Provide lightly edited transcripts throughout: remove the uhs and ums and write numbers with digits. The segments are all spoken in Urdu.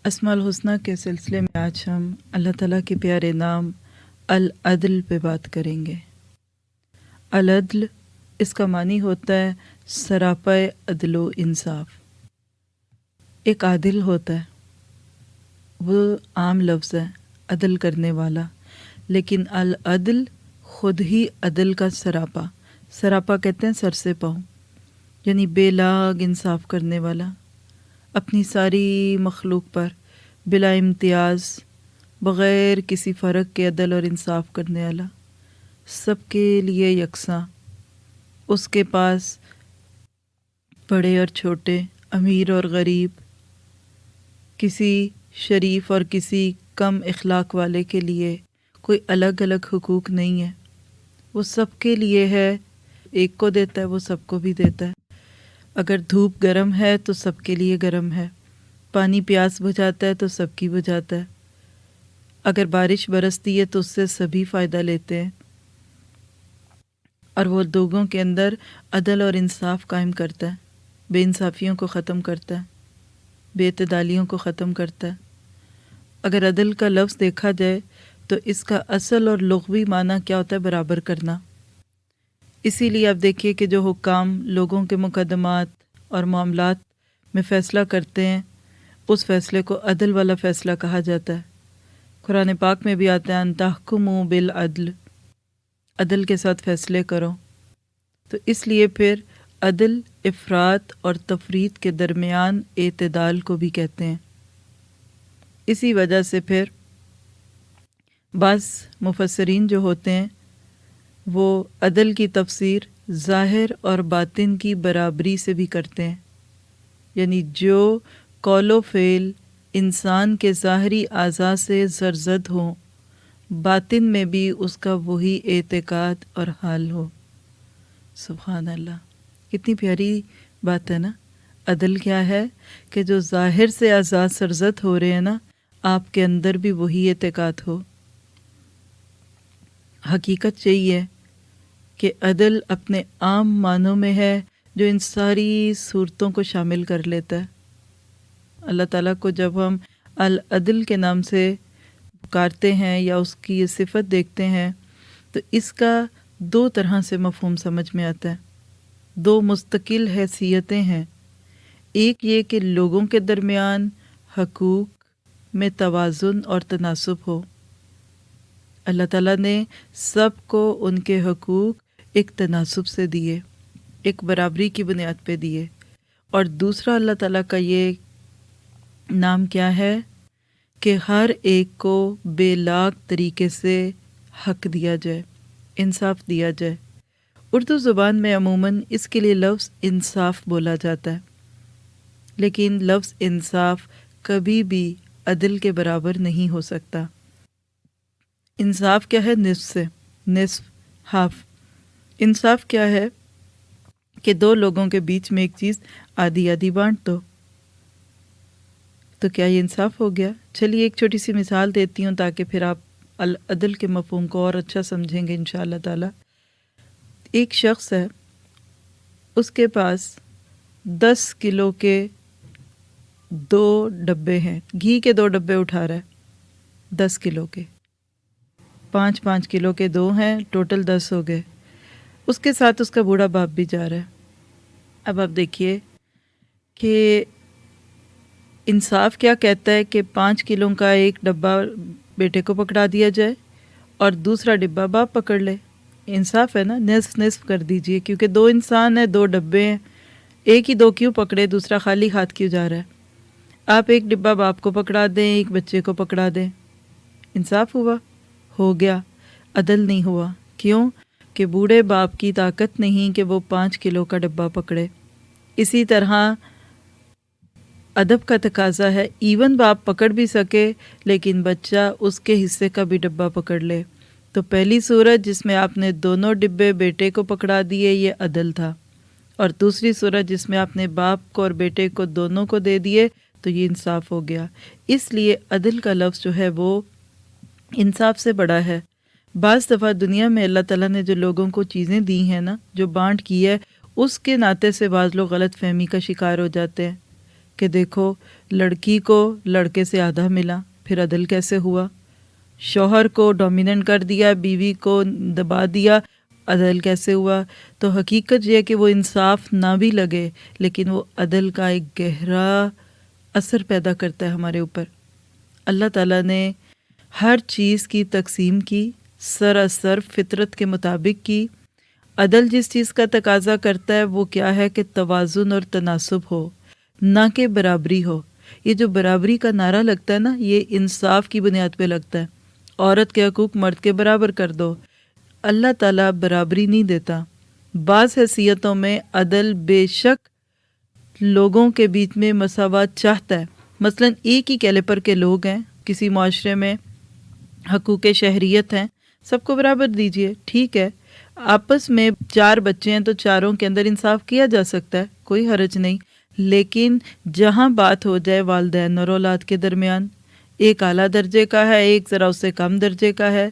اسماء الحسنہ کے سلسلے میں آج ہم اللہ تعالیٰ کے پیارے نام العدل پہ بات کریں گے۔ العدل اس کا معنی ہوتا ہے سراپا عدل و انصاف۔ ایک عادل ہوتا ہے، وہ عام لفظ ہے عدل کرنے والا، لیکن العدل خود ہی عدل کا سراپا۔ سراپا کہتے ہیں سر سے پاؤں، یعنی بے لاگ انصاف کرنے والا، اپنی ساری مخلوق پر بلا امتیاز بغیر کسی فرق کے عدل اور انصاف کرنے والا، سب کے لیے یکساں۔ اس کے پاس بڑے اور چھوٹے، امیر اور غریب، کسی شریف اور کسی کم اخلاق والے کے لیے کوئی الگ الگ حقوق نہیں ہے، وہ سب کے لیے ہے۔ ایک کو دیتا ہے وہ سب کو بھی دیتا ہے۔ اگر دھوپ گرم ہے تو سب کے لیے گرم ہے، پانی پیاس بجھاتا ہے تو سب کی بجھاتا ہے، اگر بارش برستی ہے تو اس سے سبھی فائدہ لیتے ہیں، اور وہ لوگوں کے اندر عدل اور انصاف قائم کرتا ہے، بے انصافیوں کو ختم کرتا ہے، بے اعتدالیوں کو ختم کرتا ہے۔ اگر عدل کا لفظ دیکھا جائے تو اس کا اصل اور لغوی معنی کیا ہوتا ہے؟ برابر کرنا۔ اسی لیے آپ دیکھیے کہ جو حکام لوگوں کے مقدمات اور معاملات میں فیصلہ کرتے ہیں، اس فیصلے کو عدل والا فیصلہ کہا جاتا ہے۔ قرآن پاک میں بھی آتا ہے ان تحکموا بالعدل، عدل کے ساتھ فیصلے کرو۔ تو اس لیے پھر عدل افراط اور تفریط کے درمیان اعتدال کو بھی کہتے ہیں۔ اسی وجہ سے پھر بعض مفسرین جو ہوتے ہیں وہ عدل کی تفسیر ظاہر اور باطن کی برابری سے بھی کرتے ہیں، یعنی جو قول و فعل انسان کے ظاہری اعضاء سے زرزد ہوں، باطن میں بھی اس کا وہی اعتقاد اور حال ہو۔ سبحان اللہ، کتنی پیاری بات ہے نا۔ عدل کیا ہے کہ جو ظاہر سے اعضاء سرزد ہو رہے ہیں نا، آپ کے اندر بھی وہی اعتقاد ہو۔ حقیقت یہی ہے کہ عدل اپنے عام معنوں میں ہے جو ان ساری صورتوں کو شامل کر لیتا ہے۔ اللہ تعالیٰ کو جب ہم العدل کے نام سے پکارتے ہیں یا اس کی یہ صفت دیکھتے ہیں تو اس کا دو طرح سے مفہوم سمجھ میں آتا ہے، دو مستقل حیثیتیں ہیں۔ ایک یہ کہ لوگوں کے درمیان حقوق میں توازن اور تناسب ہو، اللہ تعالیٰ نے سب کو ان کے حقوق ایک تناسب سے دیے، ایک برابری کی بنیاد پہ دیے۔ اور دوسرا اللہ تعالیٰ کا یہ نام کیا ہے کہ ہر ایک کو بے لاگ طریقے سے حق دیا جائے، انصاف دیا جائے۔ اردو زبان میں عموماً اس کے لیے لفظ انصاف بولا جاتا ہے، لیکن لفظ انصاف کبھی بھی عدل کے برابر نہیں ہو سکتا۔ انصاف کیا ہے؟ نصف سے، نصف، ہاف۔ انصاف کیا ہے کہ دو لوگوں کے بیچ میں ایک چیز آدھی آدھی بانٹ دو، تو کیا یہ انصاف ہو گیا؟ چلیے ایک چھوٹی سی مثال دیتی ہوں تاکہ پھر آپ العدل کے مفہوم کو اور اچھا سمجھیں گے انشاءاللہ تعالی۔ ایک شخص ہے، اس کے پاس 10 کلو کے 2 ڈبے ہیں، گھی کے 2 ڈبے اٹھا رہا ہے 10 کلو کے، 5 کلو کے 2 ہیں، ٹوٹل 10 ہو گئے۔ اس کے ساتھ اس کا بوڑھا باپ بھی جا رہا ہے۔ اب آپ دیکھیے کہ انصاف کیا کہتا ہے کہ 5 کلو کا ایک ڈبہ بیٹے کو پکڑا دیا جائے اور دوسرا ڈبہ باپ پکڑ لے۔ انصاف ہے نا، نصف نصف کر دیجئے، کیونکہ 2 انسان ہیں، 2 ڈبے ہیں، ایک ہی 2 کیوں پکڑے، دوسرا خالی ہاتھ کیوں جا رہا ہے؟ آپ ایک ڈبہ باپ کو پکڑا دیں، ایک بچے کو پکڑا دیں، انصاف ہوا؟ ہو گیا، عدل نہیں ہوا۔ کیوں؟ کہ بوڑھے باپ کی طاقت نہیں کہ وہ 5 کلو کا ڈبہ پکڑے۔ اسی طرح ادب کا تقاضا ہے ایون باپ پکڑ بھی سکے لیکن بچہ اس کے حصے کا بھی ڈبہ پکڑ لے۔ تو پہلی صورت جس میں آپ نے دونوں ڈبے بیٹے کو پکڑا دیے یہ عدل تھا، اور دوسری صورت جس میں آپ نے باپ کو اور بیٹے کو دونوں کو دے دیے تو یہ انصاف ہو گیا۔ اس لیے عدل کا لفظ جو ہے وہ انصاف سے بڑا ہے۔ بعض دفعہ دنیا میں اللہ تعالیٰ نے جو لوگوں کو چیزیں دی ہیں نا، جو بانٹ کی ہے، اس کے ناطے سے بعض لوگ غلط فہمی کا شکار ہو جاتے ہیں کہ دیکھو لڑکی کو لڑکے سے آدھا ملا، پھر عدل کیسے ہوا؟ شوہر کو ڈومیننٹ کر دیا، بیوی کو دبا دیا، عدل کیسے ہوا؟ تو حقیقت یہ ہے کہ وہ انصاف نہ بھی لگے لیکن وہ عدل کا ایک گہرا اثر پیدا کرتا ہے ہمارے اوپر۔ اللہ تعالیٰ نے ہر چیز کی تقسیم کی، سراسر فطرت کے مطابق کی۔ عدل جس چیز کا تقاضا کرتا ہے وہ کیا ہے کہ توازن اور تناسب ہو، نہ کہ برابری ہو۔ یہ جو برابری کا نعرہ لگتا ہے نا، یہ انصاف کی بنیاد پہ لگتا ہے، عورت کے حقوق مرد کے برابر کر دو۔ اللہ تعالیٰ برابری نہیں دیتا۔ بعض حیثیتوں میں عدل بے شک لوگوں کے بیچ میں مساوات چاہتا ہے۔ مثلا ایک ہی کیلیپر کے لوگ ہیں، کسی معاشرے میں حقوق شہریت ہیں، سب کو برابر دیجئے، ٹھیک ہے۔ آپس میں 4 بچے ہیں تو چاروں کے اندر انصاف کیا جا سکتا ہے، کوئی حرج نہیں۔ لیکن جہاں بات ہو جائے والدین اور اولاد کے درمیان، ایک اعلیٰ درجے کا ہے، ایک ذرا اس سے کم درجے کا ہے،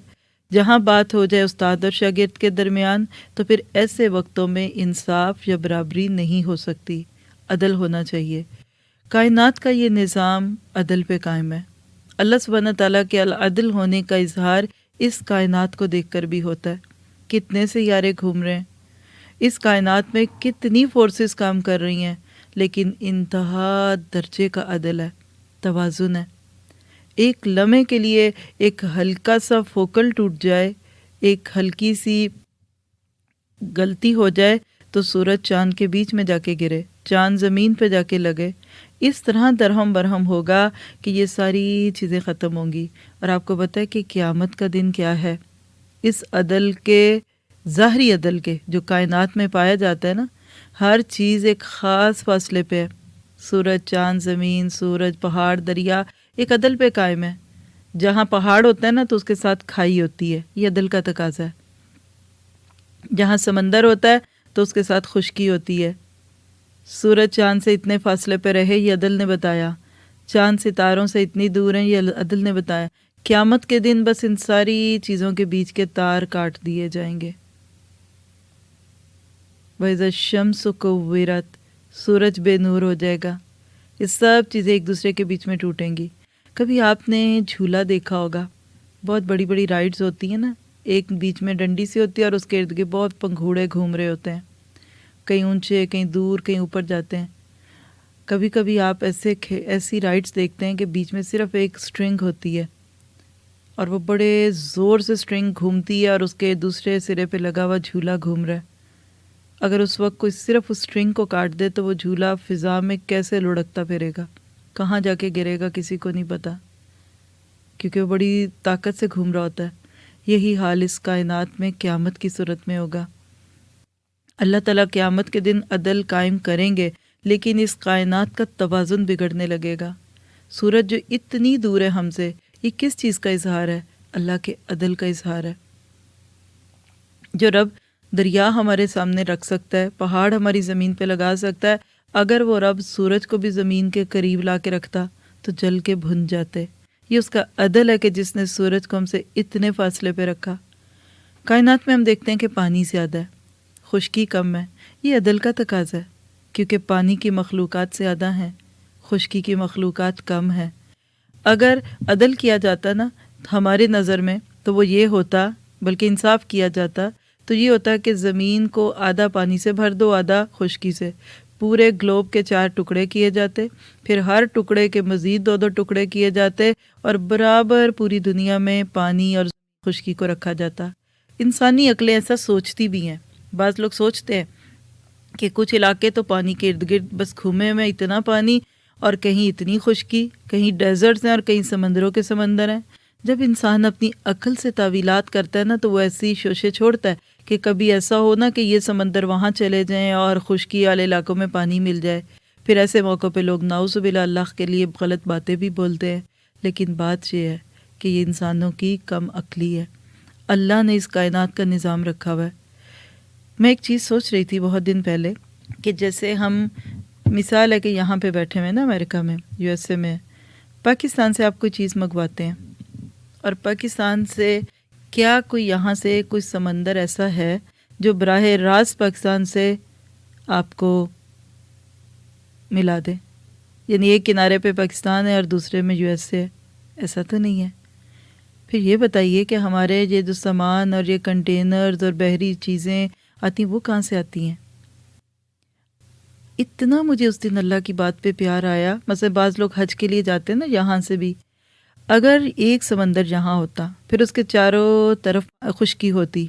جہاں بات ہو جائے استاد اور شاگرد کے درمیان، تو پھر ایسے وقتوں میں انصاف یا برابری نہیں ہو سکتی، عدل ہونا چاہیے۔ کائنات کا یہ نظام عدل پہ قائم ہے۔ اللہ سبحانہ تعالیٰ کے العدل ہونے کا اظہار اس کائنات کو دیکھ کر بھی ہوتا ہے۔ کتنے سیارے گھوم رہے ہیں، اس کائنات میں کتنی فورسز کام کر رہی ہیں، لیکن انتہا درجے کا عدل ہے، توازن ہے۔ ایک لمحے کے لیے ایک ہلکا سا فوکل ٹوٹ جائے، ایک ہلکی سی غلطی ہو جائے تو سورج چاند کے بیچ میں جا کے گرے، چاند زمین پہ جا کے لگے۔ اس طرح درہم برہم ہوگا کہ یہ ساری چیزیں ختم ہوں گی۔ اور آپ کو پتہ ہے کہ قیامت کا دن کیا ہے؟ اس عدل کے، ظاہری عدل کے جو کائنات میں پایا جاتا ہے نا، ہر چیز ایک خاص فاصلے پہ ہے۔ سورج، چاند، زمین، سورج، پہاڑ، دریا ایک عدل پہ قائم ہے۔ جہاں پہاڑ ہوتا ہے نا تو اس کے ساتھ کھائی ہوتی ہے، یہ عدل کا تقاضا ہے۔ جہاں سمندر ہوتا ہے تو اس کے ساتھ خشکی ہوتی ہے۔ سورج چاند سے اتنے فاصلے پہ رہے، یہ عدل نے بتایا۔ چاند ستاروں سے اتنی دور ہیں، یہ عدل نے بتایا۔ قیامت کے دن بس ان ساری چیزوں کے بیچ کے تار کاٹ دیے جائیں گے۔ وَإِذَا الشَّمْسُ كُوِّرَتْ، سورج بے نور ہو جائے گا، یہ سب چیزیں ایک دوسرے کے بیچ میں ٹوٹیں گی۔ کبھی آپ نے جھولا دیکھا ہوگا، بہت بڑی بڑی رائڈز ہوتی ہیں نا، ایک بیچ میں ڈنڈی سی ہوتی ہے اور اس کے ارد گرد بہت پنگھوڑے گھوم رہے ہوتے ہیں، کہیں اونچے، کہیں دور، کہیں اوپر جاتے ہیں۔ کبھی کبھی آپ ایسی رائڈز دیکھتے ہیں کہ بیچ میں صرف ایک سٹرنگ ہوتی ہے اور وہ بڑے زور سے سٹرنگ گھومتی ہے اور اس کے دوسرے سرے پہ لگا ہوا جھولا گھوم رہا ہے۔ اگر اس وقت کوئی صرف اس سٹرنگ کو کاٹ دے تو وہ جھولا فضا میں کیسے لڑکتا پھرے گا، کہاں جا کے گرے گا کسی کو نہیں پتا، کیونکہ وہ بڑی طاقت سے گھوم رہا ہوتا ہے۔ یہی حال اس کائنات میں قیامت کی صورت میں ہوگا۔ اللہ تعالیٰ قیامت کے دن عدل قائم کریں گے، لیکن اس کائنات کا توازن بگڑنے لگے گا۔ سورج جو اتنی دور ہے ہم سے، یہ کس چیز کا اظہار ہے؟ اللہ کے عدل کا اظہار ہے۔ جو رب دریا ہمارے سامنے رکھ سکتا ہے، پہاڑ ہماری زمین پہ لگا سکتا ہے، اگر وہ رب سورج کو بھی زمین کے قریب لا کے رکھتا تو جل کے بھن جاتے۔ یہ اس کا عدل ہے کہ جس نے سورج کو ہم سے اتنے فاصلے پہ رکھا۔ کائنات میں ہم دیکھتے ہیں کہ پانی زیادہ ہے، خشکی کم ہے، یہ عدل کا تقاضا ہے، کیونکہ پانی کی مخلوقات زیادہ ہیں، خشکی کی مخلوقات کم ہیں۔ اگر عدل کیا جاتا نا ہمارے نظر میں تو وہ یہ ہوتا، بلکہ انصاف کیا جاتا تو یہ ہوتا کہ زمین کو آدھا پانی سے بھر دو، آدھا خشکی سے، پورے گلوب کے 4 ٹکڑے کیے جاتے، پھر ہر ٹکڑے کے مزید 2 ٹکڑے کیے جاتے اور برابر پوری دنیا میں پانی اور خشکی کو رکھا جاتا۔ انسانی عقلیں ایسا سوچتی بھی ہیں۔ بعض لوگ سوچتے ہیں کہ کچھ علاقے تو پانی کے ارد گرد بس گھومے میں اتنا پانی، اور کہیں اتنی خشکی، کہیں ڈیزرٹس ہیں اور کہیں سمندروں کے سمندر ہیں۔ جب انسان اپنی عقل سے تعویلات کرتا ہے نا تو وہ ایسی شوشے چھوڑتا ہے کہ کبھی ایسا ہو نا کہ یہ سمندر وہاں چلے جائیں اور خشکی والے علاقوں میں پانی مل جائے۔ پھر ایسے موقع پہ لوگ نعوذ باللہ اللہ کے لیے غلط باتیں بھی بولتے ہیں۔ لیکن بات یہ ہے کہ یہ انسانوں کی کم عقلی ہے۔ اللہ نے اس کائنات کا نظام رکھا ہوا ہے۔ میں ایک چیز سوچ رہی تھی بہت دن پہلے کہ جیسے ہم، مثال ہے کہ یہاں پہ بیٹھے ہوئے نا امریکہ میں، USA میں، پاکستان سے آپ کوئی چیز منگواتے ہیں اور پاکستان سے کیا کوئی یہاں سے کوئی سمندر ایسا ہے جو براہ راست پاکستان سے آپ کو ملا دے؟ یعنی ایک کنارے پہ پاکستان ہے اور دوسرے میں US ہے، ایسا تو نہیں ہے۔ پھر یہ بتائیے کہ ہمارے یہ جو سامان اور یہ کنٹینرز اور بحری چیزیں آتی ہیں وہ کہاں سے آتی ہیں؟ اتنا مجھے اس دن اللہ کی بات پہ پیار آیا، مثلا بعض لوگ حج کے لیے جاتے ہیں نا یہاں سے بھی، اگر ایک سمندر یہاں ہوتا پھر اس کے چاروں طرف خشکی ہوتی،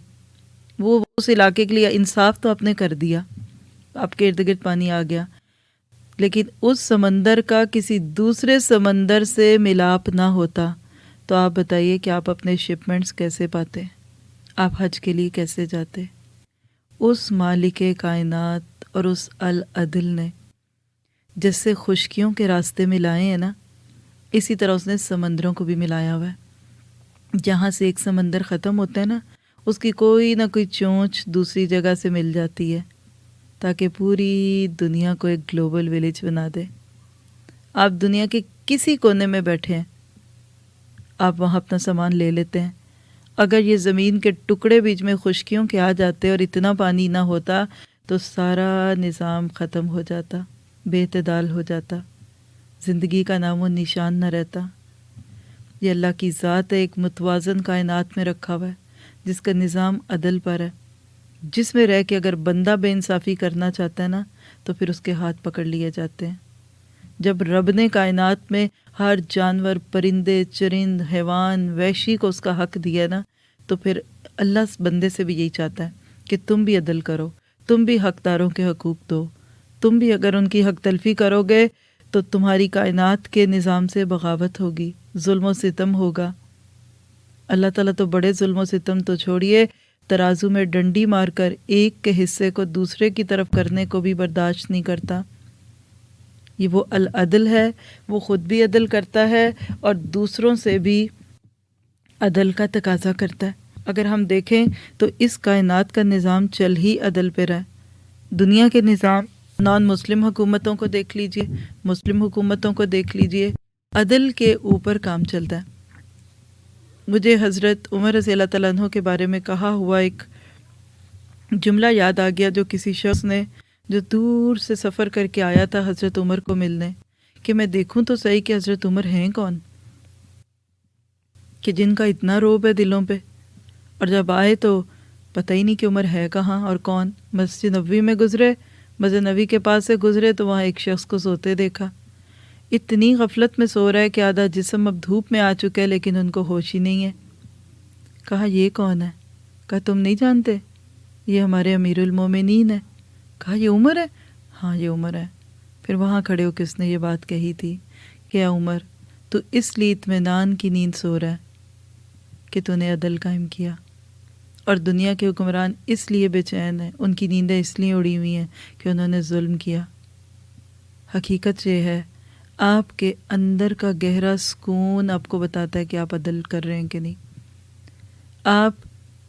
وہ اس علاقے کے لیے انصاف تو آپ نے کر دیا، آپ کے ارد گرد پانی آ گیا، لیکن اس سمندر کا کسی دوسرے سمندر سے ملاپ نہ ہوتا تو آپ بتائیے کہ آپ اپنے شپمنٹس کیسے پاتے، آپ حج کے لیے کیسے جاتے؟ اس مالک کائنات اور اس العدل نے جس سے خشکیوں کے راستے ملائے ہیں نا، اسی طرح اس نے سمندروں کو بھی ملایا ہوا ہے۔ جہاں سے ایک سمندر ختم ہوتا ہے نا، اس کی کوئی نہ کوئی چونچ دوسری جگہ سے مل جاتی ہے، تاکہ پوری دنیا کو ایک گلوبل ویلیج بنا دے۔ آپ دنیا کے کسی کونے میں بیٹھے ہیں، آپ وہاں اپنا سامان لے لیتے ہیں۔ اگر یہ زمین کے ٹکڑے بیچ میں خشکیوں کے آ جاتے اور اتنا پانی نہ ہوتا تو سارا نظام ختم ہو جاتا، بے اعتدال ہو جاتا، زندگی کا نام و نشان نہ رہتا۔ یہ اللہ کی ذات ہے، ایک متوازن کائنات میں رکھا ہوا ہے جس کا نظام عدل پر ہے، جس میں رہ کے اگر بندہ بے انصافی کرنا چاہتا ہے نا تو پھر اس کے ہاتھ پکڑ لیے جاتے ہیں۔ جب رب نے کائنات میں ہر جانور، پرندے، چرند، حیوان، وحشی کو اس کا حق دیا نا، تو پھر اللہ بندے سے بھی یہی چاہتا ہے کہ تم بھی عدل کرو، تم بھی حقداروں کے حقوق دو، تم بھی اگر ان کی حق تلفی کرو گے تو تمہاری کائنات کے نظام سے بغاوت ہوگی، ظلم و ستم ہوگا۔ اللہ تعالیٰ تو بڑے ظلم و ستم تو چھوڑیے، ترازو میں ڈنڈی مار کر ایک کے حصے کو دوسرے کی طرف کرنے کو بھی برداشت نہیں کرتا۔ یہ وہ العدل ہے، وہ خود بھی عدل کرتا ہے اور دوسروں سے بھی عدل کا تقاضا کرتا ہے۔ اگر ہم دیکھیں تو اس کائنات کا نظام چل ہی عدل پہ رہا ہے۔ دنیا کے نظام نان مسلم حکومتوں کو دیکھ لیجئے، مسلم حکومتوں کو دیکھ لیجئے، عدل کے اوپر کام چلتا ہے۔ مجھے حضرت عمر رضی اللہ تعالیٰ عنہ کے بارے میں کہا ہوا ایک جملہ یاد آ گیا، جو کسی شخص نے جو دور سے سفر کر کے آیا تھا حضرت عمر کو ملنے، کہ میں دیکھوں تو صحیح کہ حضرت عمر ہیں کون، کہ جن کا اتنا روب ہے دلوں پہ، اور جب آئے تو پتہ ہی نہیں کہ عمر ہے کہاں اور کون۔ مسجد نبوی میں گزرے، مسجد نبوی کے پاس سے گزرے تو وہاں ایک شخص کو سوتے دیکھا، اتنی غفلت میں سو رہا ہے کہ آدھا جسم اب دھوپ میں آ چکا ہے لیکن ان کو ہوش ہی نہیں ہے۔ کہا یہ کون ہے؟ کہا تم نہیں جانتے، یہ ہمارے امیر المومنین ہے۔ کہا یہ عمر ہے؟ ہاں یہ عمر ہے۔ پھر وہاں کھڑے ہو کے اس نے یہ بات کہی تھی کہ اے عمر، تو اس لیے اطمینان کی نیند سو رہا ہے کہ تو نے عدل قائم کیا، اور دنیا کے حکمران اس لیے بے چین ہیں، ان کی نیندیں اس لیے اڑی ہوئی ہیں کہ انہوں نے ظلم کیا۔ حقیقت یہ ہے، آپ کے اندر کا گہرا سکون آپ کو بتاتا ہے کہ آپ عدل کر رہے ہیں کہ نہیں۔ آپ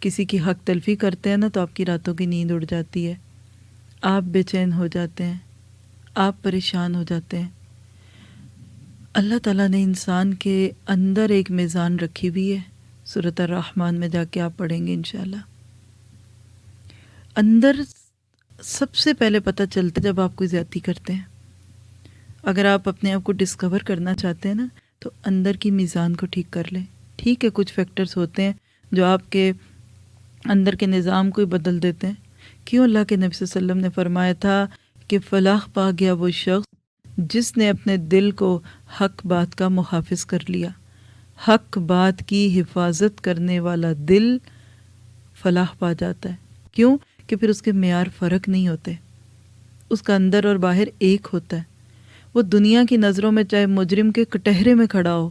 کسی کی حق تلفی کرتے ہیں نا تو آپ کی راتوں کی نیند اڑ جاتی ہے، آپ بے چین ہو جاتے ہیں، آپ پریشان ہو جاتے ہیں۔ اللہ تعالیٰ نے انسان کے اندر ایک میزان رکھی ہوئی ہے، سورۃ الرحمن میں جا کے آپ پڑھیں گے انشاءاللہ۔ اندر سب سے پہلے پتہ چلتا ہے جب آپ کوئی زیادتی کرتے ہیں۔ اگر آپ اپنے آپ کو ڈسکور کرنا چاہتے ہیں نا تو اندر کی میزان کو ٹھیک کر لیں۔ ٹھیک ہے کچھ فیکٹرز ہوتے ہیں جو آپ کے اندر کے نظام کو ہی بدل دیتے ہیں۔ کیوں اللہ کے نبی صلی اللہ علیہ وسلم نے فرمایا تھا کہ فلاح پا گیا وہ شخص جس نے اپنے دل کو حق بات کا محافظ کر لیا۔ حق بات کی حفاظت کرنے والا دل فلاح پا جاتا ہے۔ کیوں؟ کہ پھر اس کے معیار فرق نہیں ہوتے، اس کا اندر اور باہر ایک ہوتا ہے۔ وہ دنیا کی نظروں میں چاہے مجرم کے کٹہرے میں کھڑا ہو،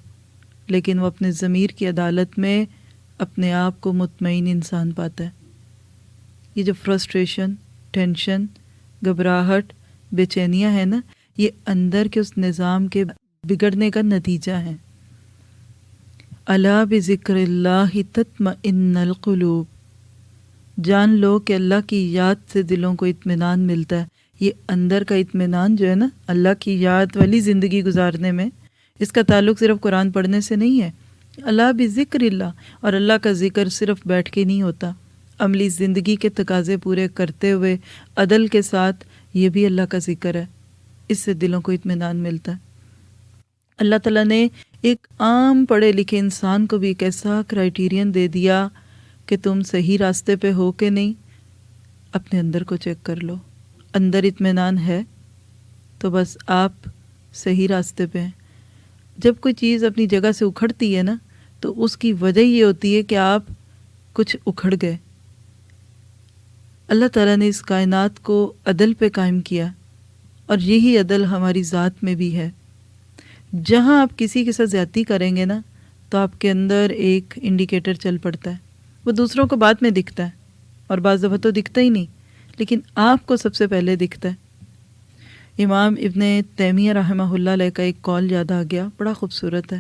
لیکن وہ اپنے ضمیر کی عدالت میں اپنے آپ کو مطمئن انسان پاتا ہے۔ یہ جو فرسٹریشن، ٹینشن، گھبراہٹ، بے چینیاں ہیں نا، یہ اندر کے اس نظام کے بگڑنے کا نتیجہ ہے۔ الا بذکر اللہ تطمئن القلوب، جان لو کہ اللہ کی یاد سے دلوں کو اطمینان ملتا ہے۔ یہ اندر کا اطمینان جو ہے نا اللہ کی یاد والی زندگی گزارنے میں، اس کا تعلق صرف قرآن پڑھنے سے نہیں ہے۔ الا بذکر اللہ، اور اللہ کا ذکر صرف بیٹھ کے نہیں ہوتا، عملی زندگی کے تقاضے پورے کرتے ہوئے عدل کے ساتھ، یہ بھی اللہ کا ذکر ہے۔ اس سے دلوں کو اطمینان ملتا ہے۔ اللہ تعالیٰ نے ایک عام پڑھے لکھے انسان کو بھی ایک ایسا کرائیٹیرین دے دیا کہ تم صحیح راستے پہ ہو کہ نہیں، اپنے اندر کو چیک کر لو۔ اندر اطمینان ہے تو بس آپ صحیح راستے پہ ہیں۔ جب کوئی چیز اپنی جگہ سے اکھڑتی ہے نا تو اس کی وجہ یہ ہوتی ہے کہ آپ کچھ اکھڑ گئے۔ اللہ تعالیٰ نے اس کائنات کو عدل پہ قائم کیا، اور یہی عدل ہماری ذات میں بھی ہے۔ جہاں آپ کسی کے ساتھ زیادتی کریں گے نا تو آپ کے اندر ایک انڈیکیٹر چل پڑتا ہے، وہ دوسروں کو بعد میں دکھتا ہے، اور بعض دفعہ تو دکھتا ہی نہیں، لیکن آپ کو سب سے پہلے دکھتا ہے۔ امام ابن تیمیہ رحمہ اللہ علیہ کا ایک قول یاد آ گیا، بڑا خوبصورت ہے،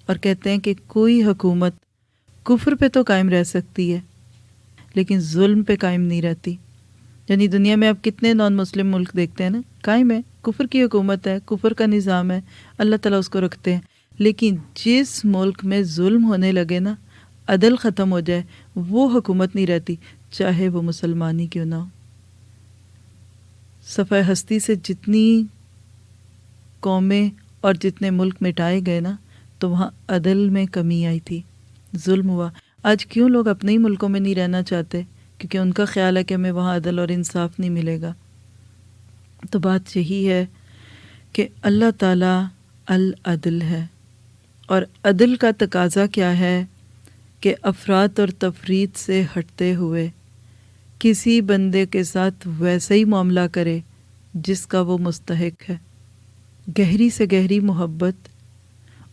اور کہتے ہیں کہ کوئی حکومت کفر پہ تو قائم رہ سکتی ہے لیکن ظلم پہ قائم نہیں رہتی۔ یعنی دنیا میں آپ کتنے نان مسلم ملک دیکھتے ہیں نا، قائم ہے، کفر کی حکومت ہے، کفر کا نظام ہے، اللہ تعالیٰ اس کو رکھتے ہیں، لیکن جس ملک میں ظلم ہونے لگے نا، عدل ختم ہو جائے، وہ حکومت نہیں رہتی، چاہے وہ مسلمانی کیوں نہ ہو۔ صفحہ ہستی سے جتنی قومیں اور جتنے ملک مٹائے گئے نا تو وہاں عدل میں کمی آئی تھی، ظلم ہوا۔ آج کیوں لوگ اپنے ہی ملکوں میں نہیں رہنا چاہتے؟ کیونکہ ان کا خیال ہے کہ ہمیں وہاں عدل اور انصاف نہیں ملے گا۔ تو بات یہی ہے کہ اللہ تعالیٰ العدل ہے، اور عدل کا تقاضا کیا ہے کہ افراط اور تفریط سے ہٹتے ہوئے کسی بندے کے ساتھ ویسا ہی معاملہ کرے جس کا وہ مستحق ہے، گہری سے گہری محبت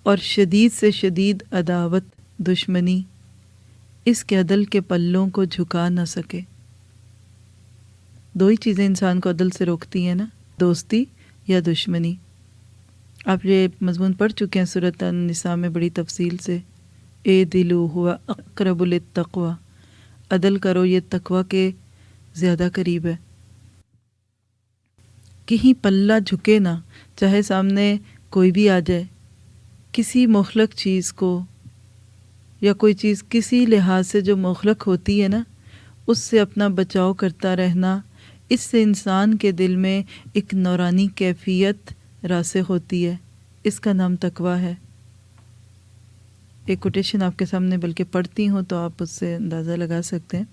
اور شدید سے شدید عداوت، دشمنی اس کے عدل کے پلوں کو جھکا نہ سکے۔ دو ہی چیزیں انسان کو عدل سے روکتی ہیں نا، دوستی یا دشمنی۔ آپ یہ مضمون پڑھ چکے ہیں سورۃ النساء میں بڑی تفصیل سے، اے دلو ہوا اقرب للتقوی، عدل کرو، یہ تقوی کے زیادہ قریب ہے۔ کہیں پلہ جھکے نہ، چاہے سامنے کوئی بھی آ جائے، کسی مخلق چیز کو یا کوئی چیز کسی لحاظ سے جو مخلق ہوتی ہے نا، اس سے اپنا بچاؤ کرتا رہنا، اس سے انسان کے دل میں ایک نورانی کیفیت راسخ ہوتی ہے، اس کا نام تقوی ہے۔ ایک کوٹیشن آپ کے سامنے بلکہ پڑھتی ہوں تو آپ اس سے اندازہ لگا سکتے ہیں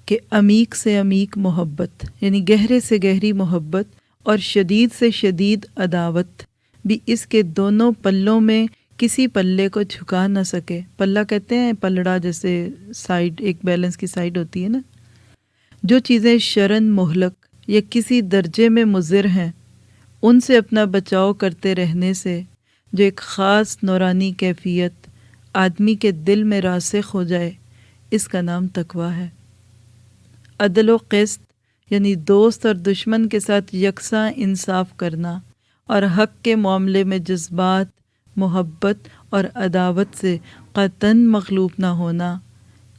کہ عمیق سے عمیق محبت، یعنی گہرے سے گہری محبت اور شدید سے شدید عداوت بھی اس کے دونوں پلوں میں کسی پلے کو جھکا نہ سکے۔ پلہ کہتے ہیں پلڑا، جیسے سائیڈ، ایک بیلنس کی سائیڈ ہوتی ہے نا۔ جو چیزیں شرن مہلک یا کسی درجے میں مضر ہیں، ان سے اپنا بچاؤ کرتے رہنے سے جو ایک خاص نورانی کیفیت آدمی کے دل میں راسخ ہو جائے، اس کا نام تقوی ہے۔ عدل و قسط یعنی دوست اور دشمن کے ساتھ یکساں انصاف کرنا، اور حق کے معاملے میں جذبات، محبت اور عداوت سے قطعاً مغلوب نہ ہونا،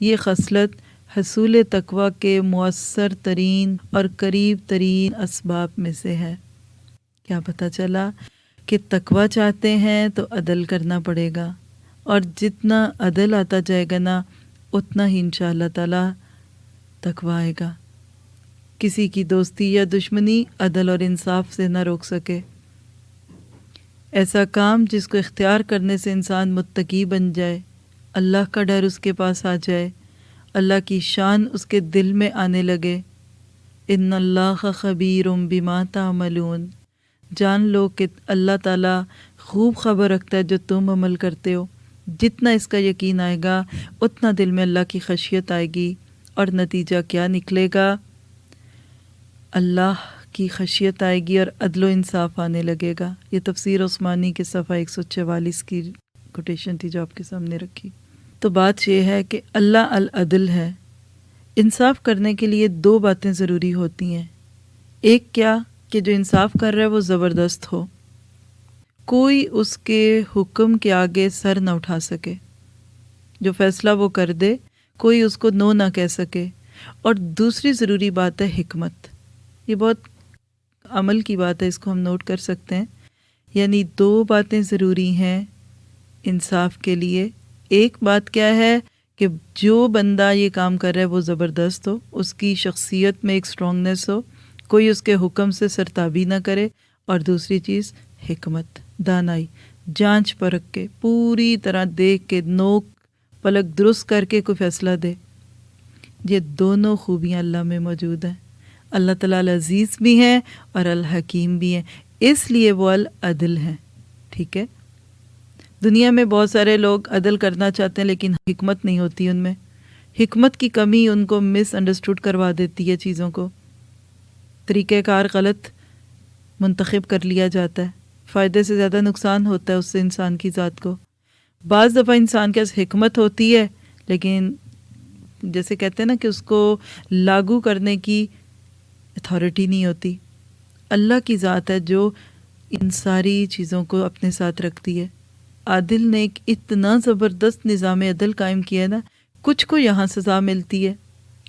یہ خصلت حصول تقوی کے مؤثر ترین اور قریب ترین اسباب میں سے ہے۔ کیا پتہ چلا کہ تقوی چاہتے ہیں تو عدل کرنا پڑے گا، اور جتنا عدل آتا جائے گا نا اتنا ہی انشاءاللہ تعالی تقوی آئے گا۔ کسی کی دوستی یا دشمنی عدل اور انصاف سے نہ روک سکے۔ ایسا کام جس کو اختیار کرنے سے انسان متقی بن جائے، اللہ کا ڈر اس کے پاس آ جائے، اللہ کی شان اس کے دل میں آنے لگے۔ ان اللہ خبیر بما تعملون، جان لو کہ اللہ تعالیٰ خوب خبر رکھتا ہے جو تم عمل کرتے ہو۔ جتنا اس کا یقین آئے گا اتنا دل میں اللہ کی خشیت آئے گی، اور نتیجہ کیا نکلے گا؟ اللہ کی خشیت آئے گی اور عدل و انصاف آنے لگے گا۔ یہ تفسیر عثمانی کے صفحہ 144 کی کوٹیشن تھی جو آپ کے سامنے رکھی۔ تو بات یہ ہے کہ اللہ العدل ہے۔ انصاف کرنے کے لیے دو باتیں ضروری ہوتی ہیں۔ ایک کیا کہ جو انصاف کر رہا ہے وہ زبردست ہو، کوئی اس کے حکم کے آگے سر نہ اٹھا سکے، جو فیصلہ وہ کر دے کوئی اس کو نو نہ کہہ سکے۔ اور دوسری ضروری بات ہے حکمت۔ یہ بہت عمل کی بات ہے، اس کو ہم نوٹ کر سکتے ہیں۔ یعنی دو باتیں ضروری ہیں انصاف کے لیے۔ ایک بات کیا ہے کہ جو بندہ یہ کام کر رہا ہے وہ زبردست ہو، اس کی شخصیت میں ایک اسٹرانگنیس ہو، کوئی اس کے حکم سے سرتابی نہ کرے، اور دوسری چیز حکمت، دانائی، جانچ پرکھ کے پوری طرح دیکھ کے نوک پلک درست کر کے کوئی فیصلہ دے۔ یہ دونوں خوبیاں اللہ میں موجود ہیں۔ اللہ تعالیٰ العزیز بھی ہیں اور الحکیم بھی ہیں، اس لیے وہ العدل ہیں۔ ٹھیک ہے، دنیا میں بہت سارے لوگ عدل کرنا چاہتے ہیں لیکن حکمت نہیں ہوتی ان میں، حکمت کی کمی ان کو مس انڈرسٹوڈ کروا دیتی ہے، چیزوں کو طریقہ کار غلط منتخب کر لیا جاتا ہے، فائدے سے زیادہ نقصان ہوتا ہے اس سے انسان کی ذات کو۔ بعض دفعہ انسان کے پاس حکمت ہوتی ہے لیکن جیسے کہتے ہیں نا کہ اس کو لاگو کرنے کی اتھارٹی نہیں ہوتی۔ اللہ کی ذات ہے جو ان ساری چیزوں کو اپنے ساتھ رکھتی ہے۔ عادل نے ایک اتنا زبردست نظام عدل قائم کیا ہے نا، کچھ کو یہاں سزا ملتی ہے،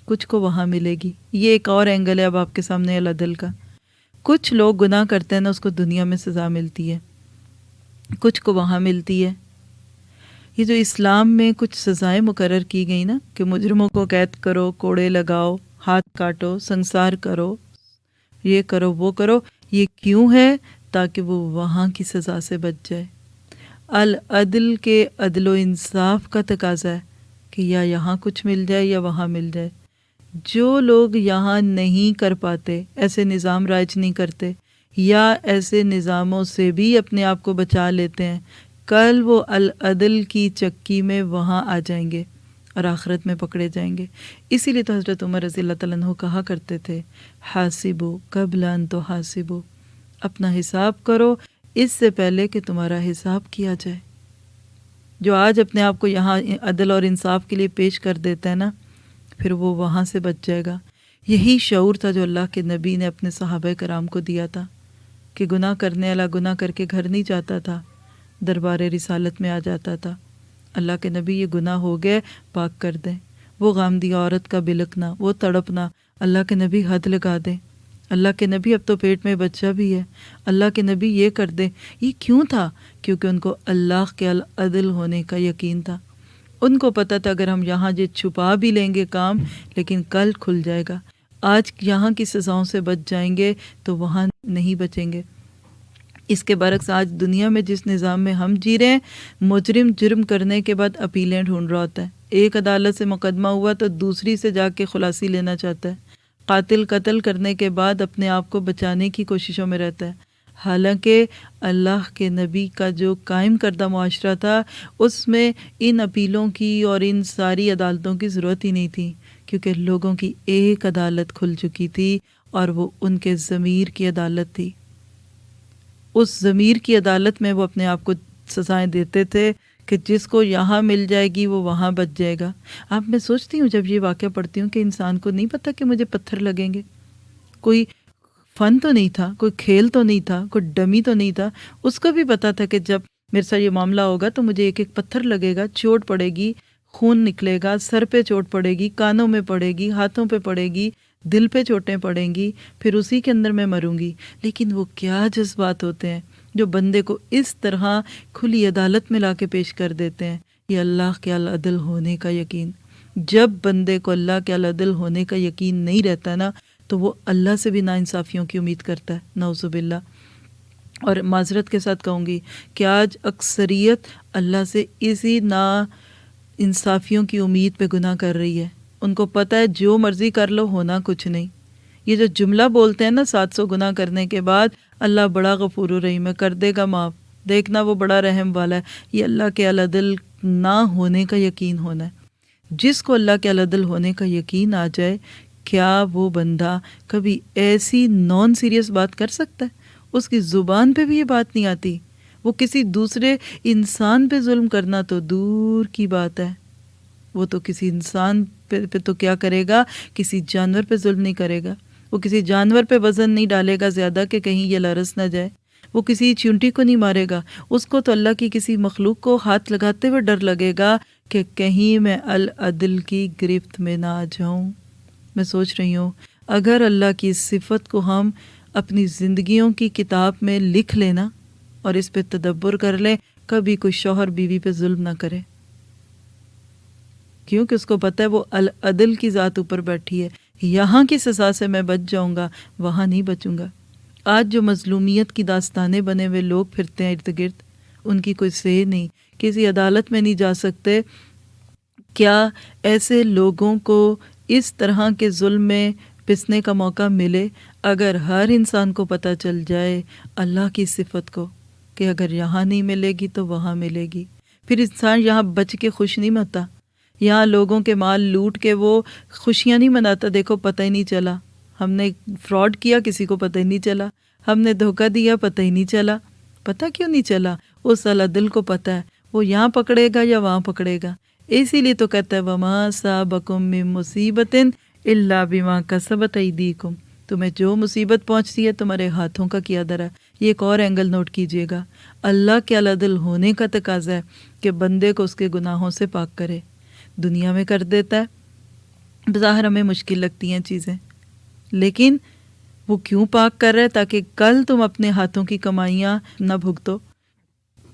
کچھ کو وہاں ملے گی۔ یہ ایک اور اینگل ہے اب آپ کے سامنے العدل کا۔ کچھ لوگ گناہ کرتے ہیں نا، اس کو دنیا میں سزا ملتی ہے، کچھ کو وہاں ملتی ہے۔ یہ جو اسلام میں کچھ سزائیں مقرر کی گئی نا کہ مجرموں کو قید کرو، کوڑے لگاؤ، ہاتھ کاٹو، سنسار کرو، یہ کرو وہ کرو، یہ کیوں ہے؟ تاکہ وہ وہاں کی سزا سے بچ جائے۔ العدل کے عدل و انصاف کا تقاضا ہے کہ یا یہاں کچھ مل جائے یا وہاں مل جائے۔ جو لوگ یہاں نہیں کر پاتے، ایسے نظام رائج نہیں کرتے یا ایسے نظاموں سے بھی اپنے آپ کو بچا لیتے ہیں، کل وہ العدل کی چکی میں وہاں آ جائیں گے اور آخرت میں پکڑے جائیں گے۔ اسی لیے تو حضرت عمر رضی اللہ تعالیٰ عنہ کہا کرتے تھے، حاسبو قبل ان تحاسبو، اپنا حساب کرو اس سے پہلے کہ تمہارا حساب کیا جائے۔ جو آج اپنے آپ کو یہاں عدل اور انصاف کے لیے پیش کر دیتا ہے نا، پھر وہ وہاں سے بچ جائے گا۔ یہی شعور تھا جو اللہ کے نبی نے اپنے صحابہ کرام کو دیا تھا کہ گناہ کرنے والا گناہ کر کے گھر نہیں جاتا تھا، دربار رسالت میں آ جاتا تھا۔ اللہ کے نبی یہ گناہ ہو گئے، پاک کر دیں۔ وہ غامدی عورت کا بلکنا، وہ تڑپنا، اللہ کے نبی حد لگا دیں۔ اللہ کے نبی اب تو پیٹ میں بچہ بھی ہے، اللہ کے نبی یہ کر دیں۔ یہ کیوں تھا؟ کیونکہ ان کو اللہ کے العدل ہونے کا یقین تھا۔ ان کو پتہ تھا اگر ہم یہاں یہ چھپا بھی لیں گے کام، لیکن کل کھل جائے گا۔ آج یہاں کی سزاؤں سے بچ جائیں گے تو وہاں نہیں بچیں گے۔ اس کے برعکس آج دنیا میں جس نظام میں ہم جی رہے ہیں، مجرم جرم کرنے کے بعد اپیلیں ڈھونڈ رہا ہوتا ہے۔ ایک عدالت سے مقدمہ ہوا تو دوسری سے جا کے خلاصی لینا چاہتا ہے۔ قاتل قتل کرنے کے بعد اپنے آپ کو بچانے کی کوششوں میں رہتا ہے، حالانکہ اللہ کے نبی کا جو قائم کردہ معاشرہ تھا اس میں ان اپیلوں کی اور ان ساری عدالتوں کی ضرورت ہی نہیں تھی، کیونکہ لوگوں کی ایک عدالت کھل چکی تھی اور وہ ان کے ضمیر کی عدالت تھی۔ اس ضمیر کی عدالت میں وہ اپنے آپ کو سزائیں دیتے تھے کہ جس کو یہاں مل جائے گی وہ وہاں بچ جائے گا۔ اب میں سوچتی ہوں جب یہ واقعہ پڑھتی ہوں کہ انسان کو نہیں پتہ کہ مجھے پتھر لگیں گے۔ کوئی فن تو نہیں تھا، کوئی کھیل تو نہیں تھا، کوئی ڈمی تو نہیں تھا۔ اس کو بھی پتہ تھا کہ جب میرے ساتھ یہ معاملہ ہوگا تو مجھے ایک ایک پتھر لگے گا، چوٹ پڑے گی، خون نکلے گا، سر پہ چوٹ پڑے گی، کانوں میں پڑے گی، ہاتھوں پہ پڑے گی، دل پہ چوٹیں پڑیں گی، پھر اسی کے اندر میں مروں گی۔ لیکن وہ کیا جذبات ہوتے ہیں جو بندے کو اس طرح کھلی عدالت میں لا کے پیش کر دیتے ہیں۔ یہ اللہ کے العدل ہونے کا یقین۔ جب بندے کو اللہ کے العدل ہونے کا یقین نہیں رہتا نا تو وہ اللہ سے بھی ناانصافیوں کی امید کرتا ہے، نعوذ باللہ۔ اور معذرت کے ساتھ کہوں گی کہ آج اکثریت اللہ سے اسی نا انصافیوں کی امید پہ گناہ کر رہی ہے۔ ان کو پتہ ہے جو مرضی کر لو ہونا کچھ نہیں۔ یہ جو جملہ بولتے ہیں نا 700 گناہ کرنے کے بعد، اللہ بڑا غفور و رحیم ہے، کر دے گا معاف، دیکھنا وہ بڑا رحم والا ہے، یہ اللہ کے العدل نہ ہونے کا یقین ہونا ہے۔ جس کو اللہ کے العدل ہونے کا یقین آ جائے، کیا وہ بندہ کبھی ایسی نان سیریس بات کر سکتا ہے؟ اس کی زبان پہ بھی یہ بات نہیں آتی۔ وہ کسی دوسرے انسان پہ ظلم کرنا تو دور کی بات ہے، وہ تو کسی انسان پہ تو کیا کرے گا، کسی جانور پہ ظلم نہیں کرے گا۔ وہ کسی جانور پہ وزن نہیں ڈالے گا زیادہ کہ کہیں یہ لرز نہ جائے۔ وہ کسی چونٹی کو نہیں مارے گا، اس کو تو اللہ کی کسی مخلوق کو ہاتھ لگاتے ہوئے ڈر لگے گا کہ کہیں میں العدل کی گرفت میں نہ آ جاؤں۔ میں سوچ رہی ہوں اگر اللہ کی اس صفت کو ہم اپنی زندگیوں کی کتاب میں لکھ لینا اور اس پہ تدبر کر لیں، کبھی کوئی شوہر بیوی پہ ظلم نہ کرے، کیونکہ اس کو پتہ ہے وہ العدل کی ذات اوپر بیٹھی ہے۔ یہاں کی سزا سے میں بچ جاؤں گا، وہاں نہیں بچوں گا۔ آج جو مظلومیت کی داستانیں بنے ہوئے لوگ پھرتے ہیں ارد گرد، ان کی کوئی سے نہیں، کسی عدالت میں نہیں جا سکتے. کیا ایسے لوگوں کو اس طرح کے ظلم میں پسنے کا موقع ملے؟ اگر ہر انسان کو پتہ چل جائے اللہ کی صفت کو کہ اگر یہاں نہیں ملے گی تو وہاں ملے گی، پھر انسان یہاں بچ کے خوش نہیں ہوتا، یہاں لوگوں کے مال لوٹ کے وہ خوشیاں نہیں مناتا. دیکھو پتہ ہی نہیں چلا، ہم نے فراڈ کیا، کسی کو پتہ ہی نہیں چلا، ہم نے دھوکہ دیا، پتہ ہی نہیں چلا. پتہ کیوں نہیں چلا؟ اس العدل کو پتہ ہے وہ یہاں پکڑے گا یا وہاں پکڑے گا. اسی لیے تو کہتا ہے وَمَا أَصَابَكُم مِّن مُّصِيبَةٍ إِلَّا بِمَا كَسَبَتْ أَيْدِيكُم، تمہیں جو مصیبت پہنچتی ہے تمہارے ہاتھوں کا کیا در ہے. یہ ایک اور اینگل نوٹ کیجئے گا، اللہ کے العدل ہونے کا تقاضا ہے کہ بندے کو اس کے گناہوں سے پاک کرے. دنیا میں کر دیتا ہے، بظاہر ہمیں مشکل لگتی ہیں چیزیں، لیکن وہ کیوں پاک کر رہا ہے؟ تاکہ کل تم اپنے ہاتھوں کی کمائیاں نہ بھگتو.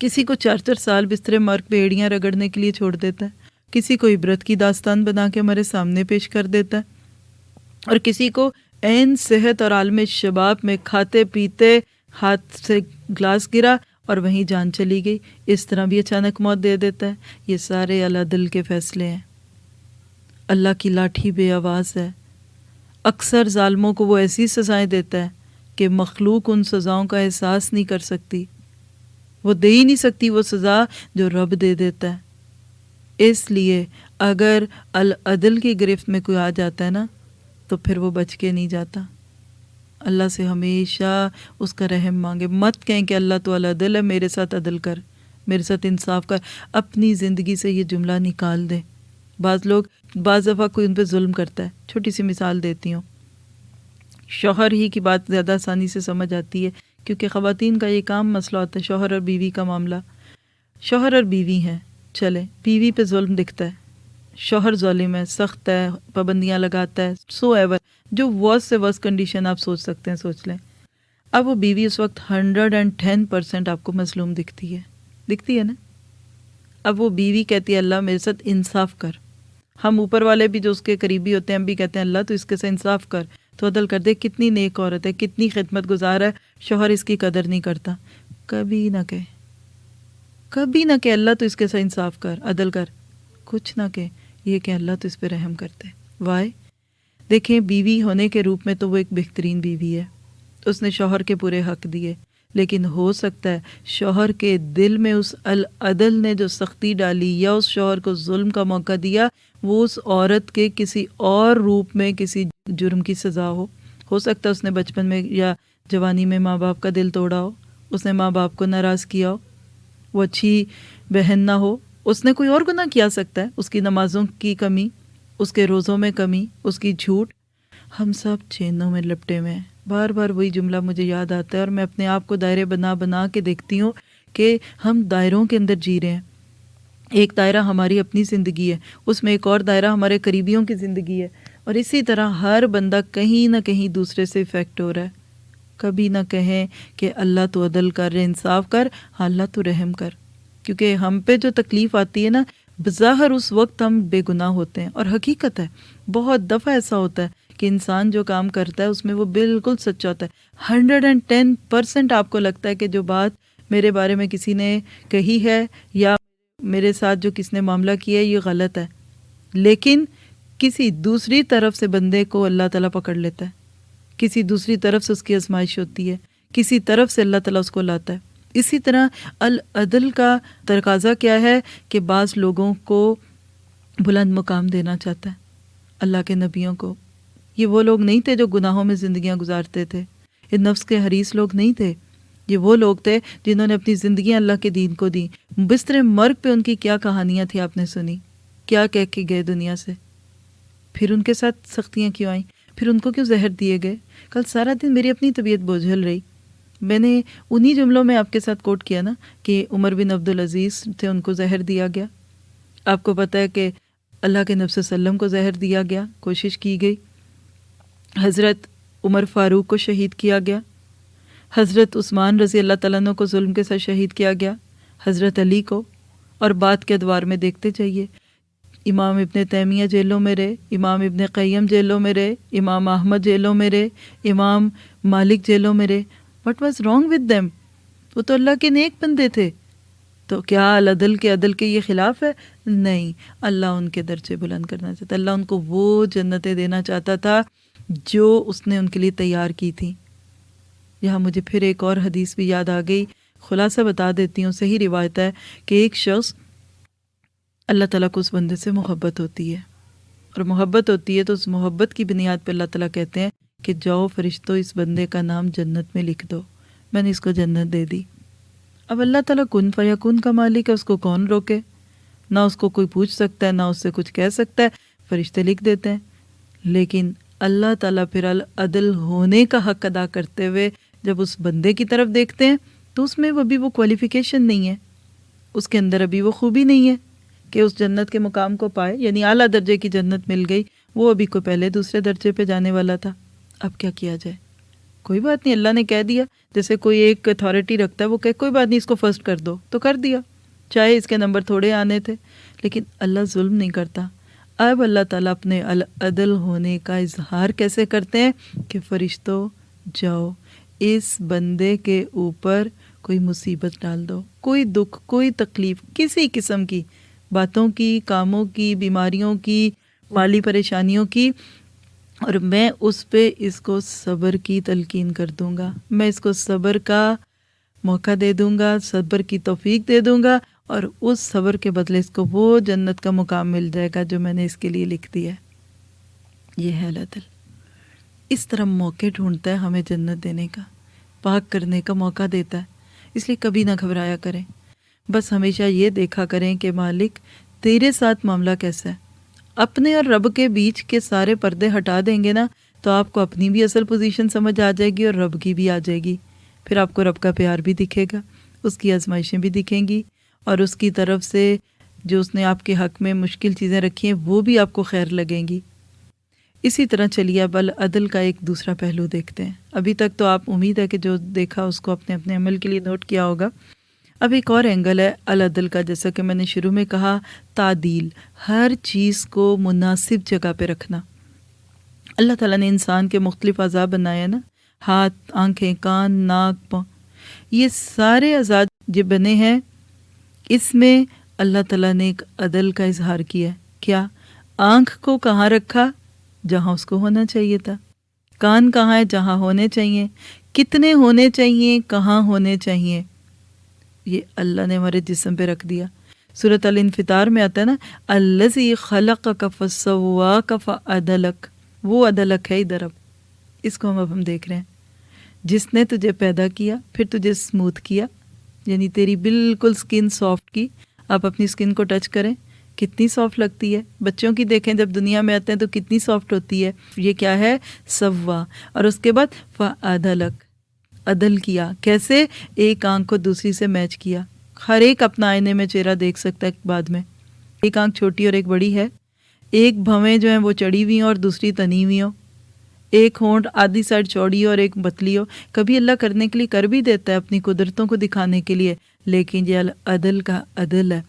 کسی کو 4 سال بستر مرگ پہ ایڑیاں رگڑنے کے لیے چھوڑ دیتا ہے، کسی کو عبرت کی داستان بنا کے ہمارے سامنے پیش کر دیتا ہے، اور کسی کو عین صحت اور عالم شباب میں کھاتے پیتے ہاتھ سے گلاس گرا اور وہیں جان چلی گئی، اس طرح بھی اچانک موت دے دیتا ہے. یہ سارے العدل کے فیصلے ہیں. اللہ کی لاٹھی بے آواز ہے. اکثر ظالموں کو وہ ایسی سزائیں دیتا ہے کہ مخلوق ان سزاؤں کا احساس نہیں کر سکتی، وہ دے ہی نہیں سکتی وہ سزا جو رب دے دیتا ہے. اس لیے اگر العدل کی گرفت میں کوئی آ جاتا ہے نا تو پھر وہ بچ کے نہیں جاتا. اللہ سے ہمیشہ اس کا رحم مانگے. مت کہیں کہ اللہ تو العدل ہے، میرے ساتھ عدل کر، میرے ساتھ انصاف کر. اپنی زندگی سے یہ جملہ نکال دیں. بعض دفعہ کوئی ان پہ ظلم کرتا ہے. چھوٹی سی مثال دیتی ہوں، شوہر ہی کی بات زیادہ آسانی سے سمجھ آتی ہے کیونکہ خواتین کا یہ کام مسئلہ ہوتا ہے، شوہر اور بیوی کا معاملہ. شوہر اور بیوی ہیں، چلے بیوی پہ ظلم دکھتا ہے، شوہر ظالم ہے، سخت ہے، پابندیاں لگاتا ہے، سو ایور جو ورس سے ورس کنڈیشن آپ سوچ سکتے ہیں سوچ لیں. اب وہ بیوی اس وقت 110% آپ کو مظلوم دکھتی ہے نا. اب وہ بیوی کہتی ہے اللہ میرے ساتھ انصاف کر. ہم اوپر والے بھی جو اس کے قریبی ہوتے ہیں ہم بھی کہتے ہیں اللہ تو اس کے ساتھ انصاف کر، تو عدل کر دے. کتنی نیک عورت ہے، کتنی خدمت گزار ہے، شوہر اس کی قدر نہیں کرتا. کبھی نہ کہ اللہ تو اس کے ساتھ انصاف کر، عدل کر، کچھ نہ کہ یہ کہ اللہ تو اس پہ رحم کرتے. وائے دیکھیں، بیوی ہونے کے روپ میں تو وہ ایک بہترین بیوی ہے، اس نے شوہر کے پورے حق دیے، لیکن ہو سکتا ہے شوہر کے دل میں اس العدل نے جو سختی ڈالی یا اس شوہر کو ظلم کا موقع دیا، وہ اس عورت کے کسی اور روپ میں کسی جرم کی سزا ہو سکتا ہے اس نے بچپن میں یا جوانی میں ماں باپ کا دل توڑا ہو، اس نے ماں باپ کو ناراض کیا ہو، وہ اچھی بہن نہ ہو، اس نے کوئی اور گناہ کیا سکتا ہے، اس کی نمازوں کی کمی، اس کے روزوں میں کمی، اس کی جھوٹ. ہم سب چینوں میں لپٹے ہوئے ہیں. بار بار وہی جملہ مجھے یاد آتا ہے اور میں اپنے آپ کو دائرے بنا کے دیکھتی ہوں کہ ہم دائروں کے اندر جی رہے ہیں. ایک دائرہ ہماری اپنی زندگی ہے، اس میں ایک اور دائرہ ہمارے قریبیوں کی زندگی ہے، اور اسی طرح ہر بندہ کہیں نہ کہیں دوسرے سے افیکٹ ہو رہا ہے. کبھی نہ کہیں کہ اللہ تو عدل کر، انصاف کر، اللہ تو رحم کر. کیونکہ ہم پہ جو تکلیف آتی ہے نا، بظاہر اس وقت ہم بے گناہ ہوتے ہیں، اور حقیقت ہے بہت دفعہ ایسا ہوتا ہے کہ انسان جو کام کرتا ہے اس میں وہ بالکل سچا ہوتا ہے. 110% آپ کو لگتا ہے کہ جو بات میرے بارے میں کسی نے کہی ہے یا میرے ساتھ جو کس نے معاملہ کیا ہے یہ غلط ہے، لیکن کسی دوسری طرف سے بندے کو اللہ تعالیٰ پکڑ لیتا ہے، کسی دوسری طرف سے اس کی آزمائش ہوتی ہے، کسی طرف سے اللہ تعالیٰ اس کو لاتا ہے. اسی طرح العدل کا تقاضا کیا ہے کہ بعض لوگوں کو بلند مقام دینا چاہتا ہے، اللہ کے نبیوں کو. یہ وہ لوگ نہیں تھے جو گناہوں میں زندگیاں گزارتے تھے، یہ نفس کے حریص لوگ نہیں تھے، یہ وہ لوگ تھے جنہوں نے اپنی زندگیاں اللہ کے دین کو دی. بستر مرگ پہ ان کی کیا کہانیاں تھیں آپ نے سنی، کیا کہہ کے گئے دنیا سے. پھر ان کے ساتھ سختیاں کیوں آئیں، پھر ان کو کیوں زہر دیے گئے. کل سارا دن میری اپنی طبیعت بوجھل رہی. میں نے انہی جملوں میں آپ کے ساتھ کوٹ کیا نا کہ عمر بن عبدالعزیز تھے، ان کو زہر دیا گیا. آپ کو پتہ ہے کہ اللہ کے نبی صلی اللہ علیہ وسلم کو زہر دیا گیا، کوشش کی گئی. حضرت عمر فاروق کو شہید کیا گیا، حضرت عثمان رضی اللہ تعالیٰ عنہ کو ظلم کے ساتھ شہید کیا گیا، حضرت علی کو. اور بعد کے ادوار میں دیکھتے چاہیے، امام ابن تیمیہ جیلوں میں رہے، امام ابن قیم جیلوں میں رہے، امام احمد جیلوں میں رہے، امام مالک جیلوں میں رہے. What was wrong with them? وہ تو اللہ کے نیک بندے تھے. تو کیا العدل کے یہ خلاف ہے؟ نہیں، اللہ ان کے درجے بلند کرنا چاہتا. اللہ ان کو وہ جنتیں دینا چاہتا تھا جو اس نے ان کے لیے تیار کی تھی. یہاں مجھے پھر ایک اور حدیث بھی یاد آ گئی، خلاصہ بتا دیتی ہوں. صحیح روایت ہے کہ ایک شخص، اللہ تعالیٰ کو اس بندے سے محبت ہوتی ہے، اور محبت ہوتی ہے تو اس محبت کی بنیاد پہ اللہ تعالیٰ کہتے ہیں کہ جاؤ فرشتوں اس بندے کا نام جنت میں لکھ دو، میں نے اس کو جنت دے دی. اب اللہ تعالیٰ کن فیکون کا مالک ہے، اس کو کون روکے؟ نہ اس کو کوئی پوچھ سکتا ہے، نہ اس سے کچھ کہہ سکتا ہے، فرشتے لکھ دیتے ہیں. لیکن اللہ تعالیٰ پھر العدل ہونے کا حق ادا کرتے ہوئے جب اس بندے کی طرف دیکھتے ہیں تو اس میں ابھی وہ کوالیفیکیشن نہیں ہے، اس کے اندر ابھی وہ خوبی نہیں ہے کہ اس جنت کے مقام کو پائے، یعنی اعلیٰ درجے کی جنت مل گئی، وہ ابھی کو پہلے دوسرے درجے پہ جانے والا تھا. اب کیا کیا جائے؟ کوئی بات نہیں، اللہ نے کہہ دیا. جیسے کوئی ایک اتھارٹی رکھتا ہے، وہ کہ کوئی بات نہیں، اس کو فرسٹ کر دو، تو کر دیا، چاہے اس کے نمبر تھوڑے آنے تھے. لیکن اللہ ظلم نہیں کرتا. اب اللہ تعالیٰ اپنے العدل ہونے کا اظہار کیسے کرتے ہیں کہ فرشتوں جاؤ اس بندے کے اوپر کوئی مصیبت ڈال دو، کوئی دکھ، کوئی تکلیف، کسی قسم کی باتوں کی، کاموں کی، بیماریوں کی، مالی پریشانیوں کی، اور میں اس پہ اس کو صبر کی تلقین کر دوں گا، میں اس کو صبر کا موقع دے دوں گا، صبر کی توفیق دے دوں گا، اور اس صبر کے بدلے اس کو وہ جنت کا مقام مل جائے گا جو میں نے اس کے لیے لکھ دیا ہے. یہ ہے العدل. اس طرح موقع ڈھونڈتا ہے ہمیں جنت دینے کا، پاک کرنے کا موقع دیتا ہے. اس لیے کبھی نہ گھبرایا کریں، بس ہمیشہ یہ دیکھا کریں کہ مالک تیرے ساتھ معاملہ کیسا ہے. اپنے اور رب کے بیچ کے سارے پردے ہٹا دیں گے نا تو آپ کو اپنی بھی اصل پوزیشن سمجھ آ جائے گی اور رب کی بھی آ جائے گی. پھر آپ کو رب کا پیار بھی دکھے گا، اس کی آزمائشیں بھی دکھیں گی، اور اس کی طرف سے جو اس نے آپ کے حق میں مشکل چیزیں رکھی ہیں وہ بھی آپ کو خیر لگیں گی. اسی طرح چلیے اب العدل کا ایک دوسرا پہلو دیکھتے ہیں. ابھی تک تو آپ امید ہے کہ جو دیکھا اس کو اپنے اپنے عمل کے لیے نوٹ کیا ہوگا. اب ایک اور اینگل ہے العدل کا، جیسا کہ میں نے شروع میں کہا، تعدیل، ہر چیز کو مناسب جگہ پہ رکھنا. اللہ تعالیٰ نے انسان کے مختلف اعضاء بنائے نا، ہاتھ، آنکھیں، کان، ناک، پاؤں، یہ سارے اعضاء جو بنے ہیں، اس میں اللہ تعالیٰ نے ایک عدل کا اظہار کیا ہے. کیا؟ آنکھ کو کہاں رکھا؟ جہاں اس کو ہونا چاہیے تھا. کان کہاں ہے؟ جہاں ہونے چاہیے. کتنے ہونے چاہیے؟ کہاں ہونے چاہیے؟ یہ اللہ نے ہمارے جسم پہ رکھ دیا. سورۃ الانفطار میں آتا ہے نا، الذی خلقک فسواک فعدلک، وہ عدلک ہے ادھر. اب اس کو ہم دیکھ رہے ہیں، جس نے تجھے پیدا کیا، پھر تجھے اسموتھ کیا، یعنی تیری بالکل سکن سافٹ کی. آپ اپنی سکن کو ٹچ کریں، کتنی سافٹ لگتی ہے. بچوں کی دیکھیں جب دنیا میں آتے ہیں تو کتنی سافٹ ہوتی ہے. یہ کیا ہے؟ سوا. اور اس کے بعد فعدلک، عدل کیا. کیسے؟ ایک آنکھ کو دوسری سے میچ کیا. ہر ایک اپنا آئینے میں چہرہ دیکھ سکتا ہے بعد میں. ایک آنکھ چھوٹی اور ایک بڑی ہے، ایک بھویں جو ہیں وہ چڑی ہوئی ہیں اور دوسری تنی ہوئی ہوں، ایک ہونٹ آدھی سائڈ چوڑی اور ایک پتلی ہو. کبھی اللہ کرنے کے لیے کر بھی دیتا ہے اپنی قدرتوں کو دکھانے کے لیے، لیکن یہ عدل کا عدل ہے.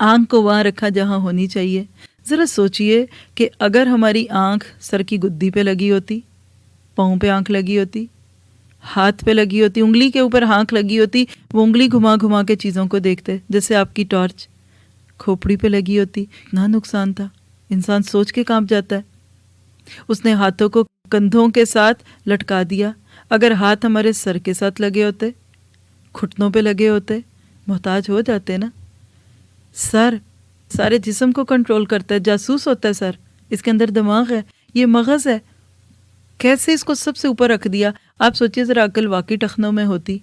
آنکھ کو وہاں رکھا جہاں ہونی چاہیے. ذرا سوچئے کہ اگر ہماری آنکھ سر کی گدی پہ لگی ہوتی، پاؤں پہ آنکھ لگی ہوتی، ہاتھ پہ لگی ہوتی، انگلی کے اوپر آنکھ لگی ہوتی، وہ انگلی گھما گھما کے چیزوں کو دیکھتے، جیسے آپ کی ٹارچ. کھوپڑی پہ لگی ہوتی، نہ نقصان تھا. انسان سوچ کے کانپ جاتا ہے. اس نے ہاتھوں کو کندھوں کے ساتھ لٹکا دیا. اگر ہاتھ ہمارے سر کے ساتھ لگے ہوتے، گھٹنوں پہ لگے ہوتے، محتاج ہو جاتے نا. سر سارے جسم کو کنٹرول کرتا ہے، جاسوس ہوتا ہے سر. اس کے اندر دماغ ہے، یہ مغز ہے. کیسے اس کو سب سے اوپر رکھ دیا؟ آپ سوچئے ذرا عقل واقعی ٹخنوں میں ہوتی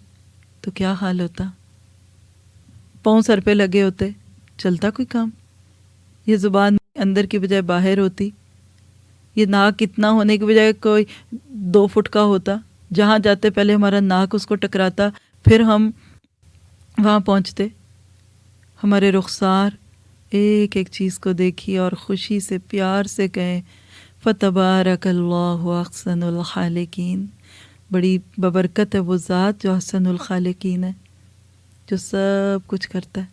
تو کیا حال ہوتا. پاؤں سر پہ لگے ہوتے، چلتا کوئی کام. یہ زبان اندر کی بجائے باہر ہوتی. یہ ناک اتنا ہونے کی بجائے کوئی 2 فٹ کا ہوتا. جہاں جاتے پہلے ہمارا ناک اس کو ٹکراتا، پھر ہم وہاں پہنچتے. ہمارے رخسار ایک ایک چیز کو دیکھیے اور خوشی سے، پیار سے کہیں فتبارک اللہ احسن الخالقین. بڑی ببرکت ہے وہ ذات جو احسن الخالقین ہے، جو سب کچھ کرتا ہے.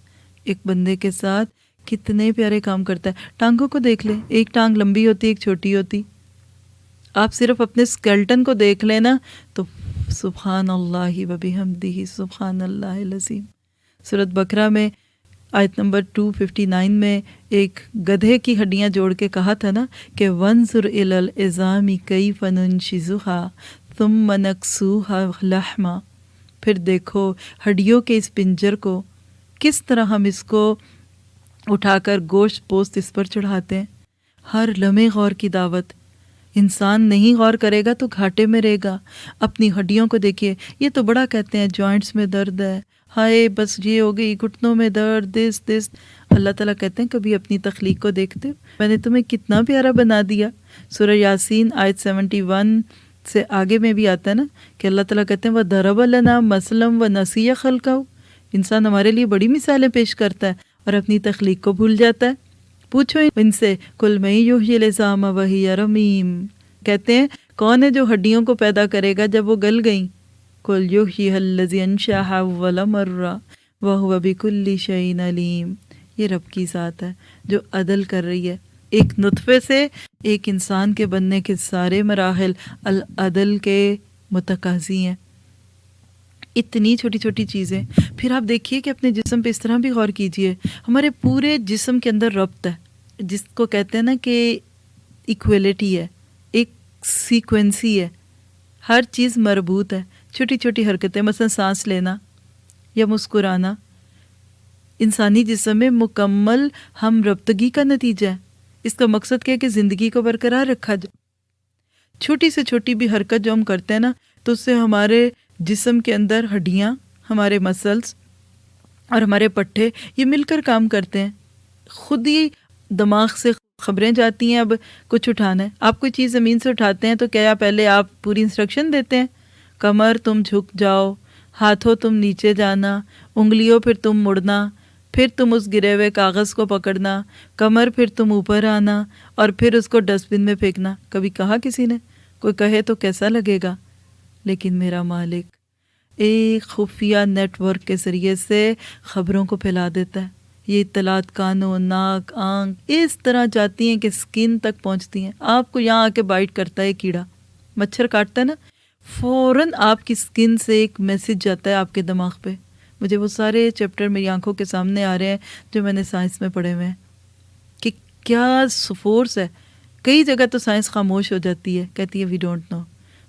ایک بندے کے ساتھ کتنے پیارے کام کرتا ہے. ٹانگوں کو دیکھ لیں، ایک ٹانگ لمبی ہوتی، ایک چھوٹی ہوتی. آپ صرف اپنے اسکیلٹن کو دیکھ لیں نا تو سبحان اللہ و بحمدہ سبحان اللہ العظیم۔ سورۃ بقرہ میں آیت نمبر 259 میں ایک گدھے کی ہڈیاں جوڑ کے کہا تھا نا کہ وانظر الی العظام کیف ننشزها ثم نکسوها لحما، پھر دیکھو ہڈیوں کے اس پنجر کو، کس طرح ہم اس کو اٹھا کر گوشت پوست اس پر چڑھاتے ہیں۔ ہر لمحے غور کی دعوت۔ انسان نہیں غور کرے گا تو گھاٹے میں رہے گا۔ اپنی ہڈیوں کو دیکھیے، یہ تو بڑا کہتے ہیں جوائنٹس میں درد ہے، ہائے بس یہ ہو گئی، گھٹنوں میں درد، دس۔ اللہ تعالیٰ کہتے ہیں کبھی اپنی تخلیق کو دیکھتے ہو؟ میں نے تمہیں کتنا پیارا بنا دیا۔ سورہ یاسین آیت 71 سے آگے میں بھی آتا ہے نا کہ اللہ تعالیٰ کہتے ہیں وَضَرَبَ لَنَا مَثَلًا وَنَسِیَ خَلْقَهُ، انسان ہمارے لیے بڑی مثالیں پیش کرتا ہے اور اپنی تخلیق کو بھول جاتا ہے۔ پوچھو ان سے قُلْ مَن یحیی العظام وَہِیَ رَمِیمٌ، کہتے ہیں کون ہے جو ہڈیوں کو پیدا کرے گا جب وہ گل گئیں؟ قُلْ یحییھا الذی انشأھا اول مرہ وہو بکل شیء علیم، یہ رب کی ذات ہے جو عدل کر رہی ہے۔ ایک نطفے سے ایک انسان کے بننے کے سارے مراحل العدل کے متقاضی ہیں۔ اتنی چھوٹی چھوٹی چیزیں۔ پھر آپ دیکھیے کہ اپنے جسم پہ اس طرح بھی غور کیجئے، ہمارے پورے جسم کے اندر ربط ہے، جس کو کہتے ہیں نا کہ ایکویلٹی ہے، ایک سیکوینسی ہے، ہر چیز مربوط ہے۔ چھوٹی چھوٹی حرکتیں، مثلا سانس لینا یا مسکرانا، انسانی جسم میں مکمل ہم ربطگی کا نتیجہ ہے۔ اس کا مقصد کیا ہے کہ زندگی کو برقرار رکھا جائے۔ چھوٹی سے چھوٹی بھی حرکت جو ہم کرتے ہیں نا تو اس سے ہمارے جسم کے اندر ہڈیاں، ہمارے مسلز اور ہمارے پٹھے یہ مل کر کام کرتے ہیں۔ خود ہی دماغ سے خبریں جاتی ہیں اب کچھ اٹھانا ہے۔ آپ کوئی چیز زمین سے اٹھاتے ہیں تو کیا پہلے آپ پوری انسٹرکشن دیتے ہیں؟ کمر تم جھک جاؤ، ہاتھوں تم نیچے جانا، انگلیوں پھر تم مڑنا، پھر تم اس گرے ہوئے کاغذ کو پکڑنا، کمر پھر تم اوپر آنا اور پھر اس کو ڈسٹ بن میں پھینکنا۔ کبھی کہا کسی نے؟ کوئی کہے تو کیسا لگے گا؟ لیکن میرا مالک ایک خفیہ نیٹ ورک کے ذریعے سے خبروں کو پھیلا دیتا ہے۔ یہ اطلاعات کانوں، ناک، آنکھ اس طرح جاتی ہیں کہ سکن تک پہنچتی ہیں۔ آپ کو یہاں آ کے بائٹ کرتا ہے کیڑا، مچھر کاٹتا ہے نا، فوراً آپ کی سکن سے ایک میسج جاتا ہے آپ کے دماغ پہ۔ مجھے وہ سارے چیپٹر میری آنکھوں کے سامنے آ رہے ہیں جو میں نے سائنس میں پڑھے ہوئے ہیں کہ کیا فورس ہے۔ کئی جگہ تو سائنس خاموش ہو جاتی ہے، کہتی ہے وی ڈونٹ نو،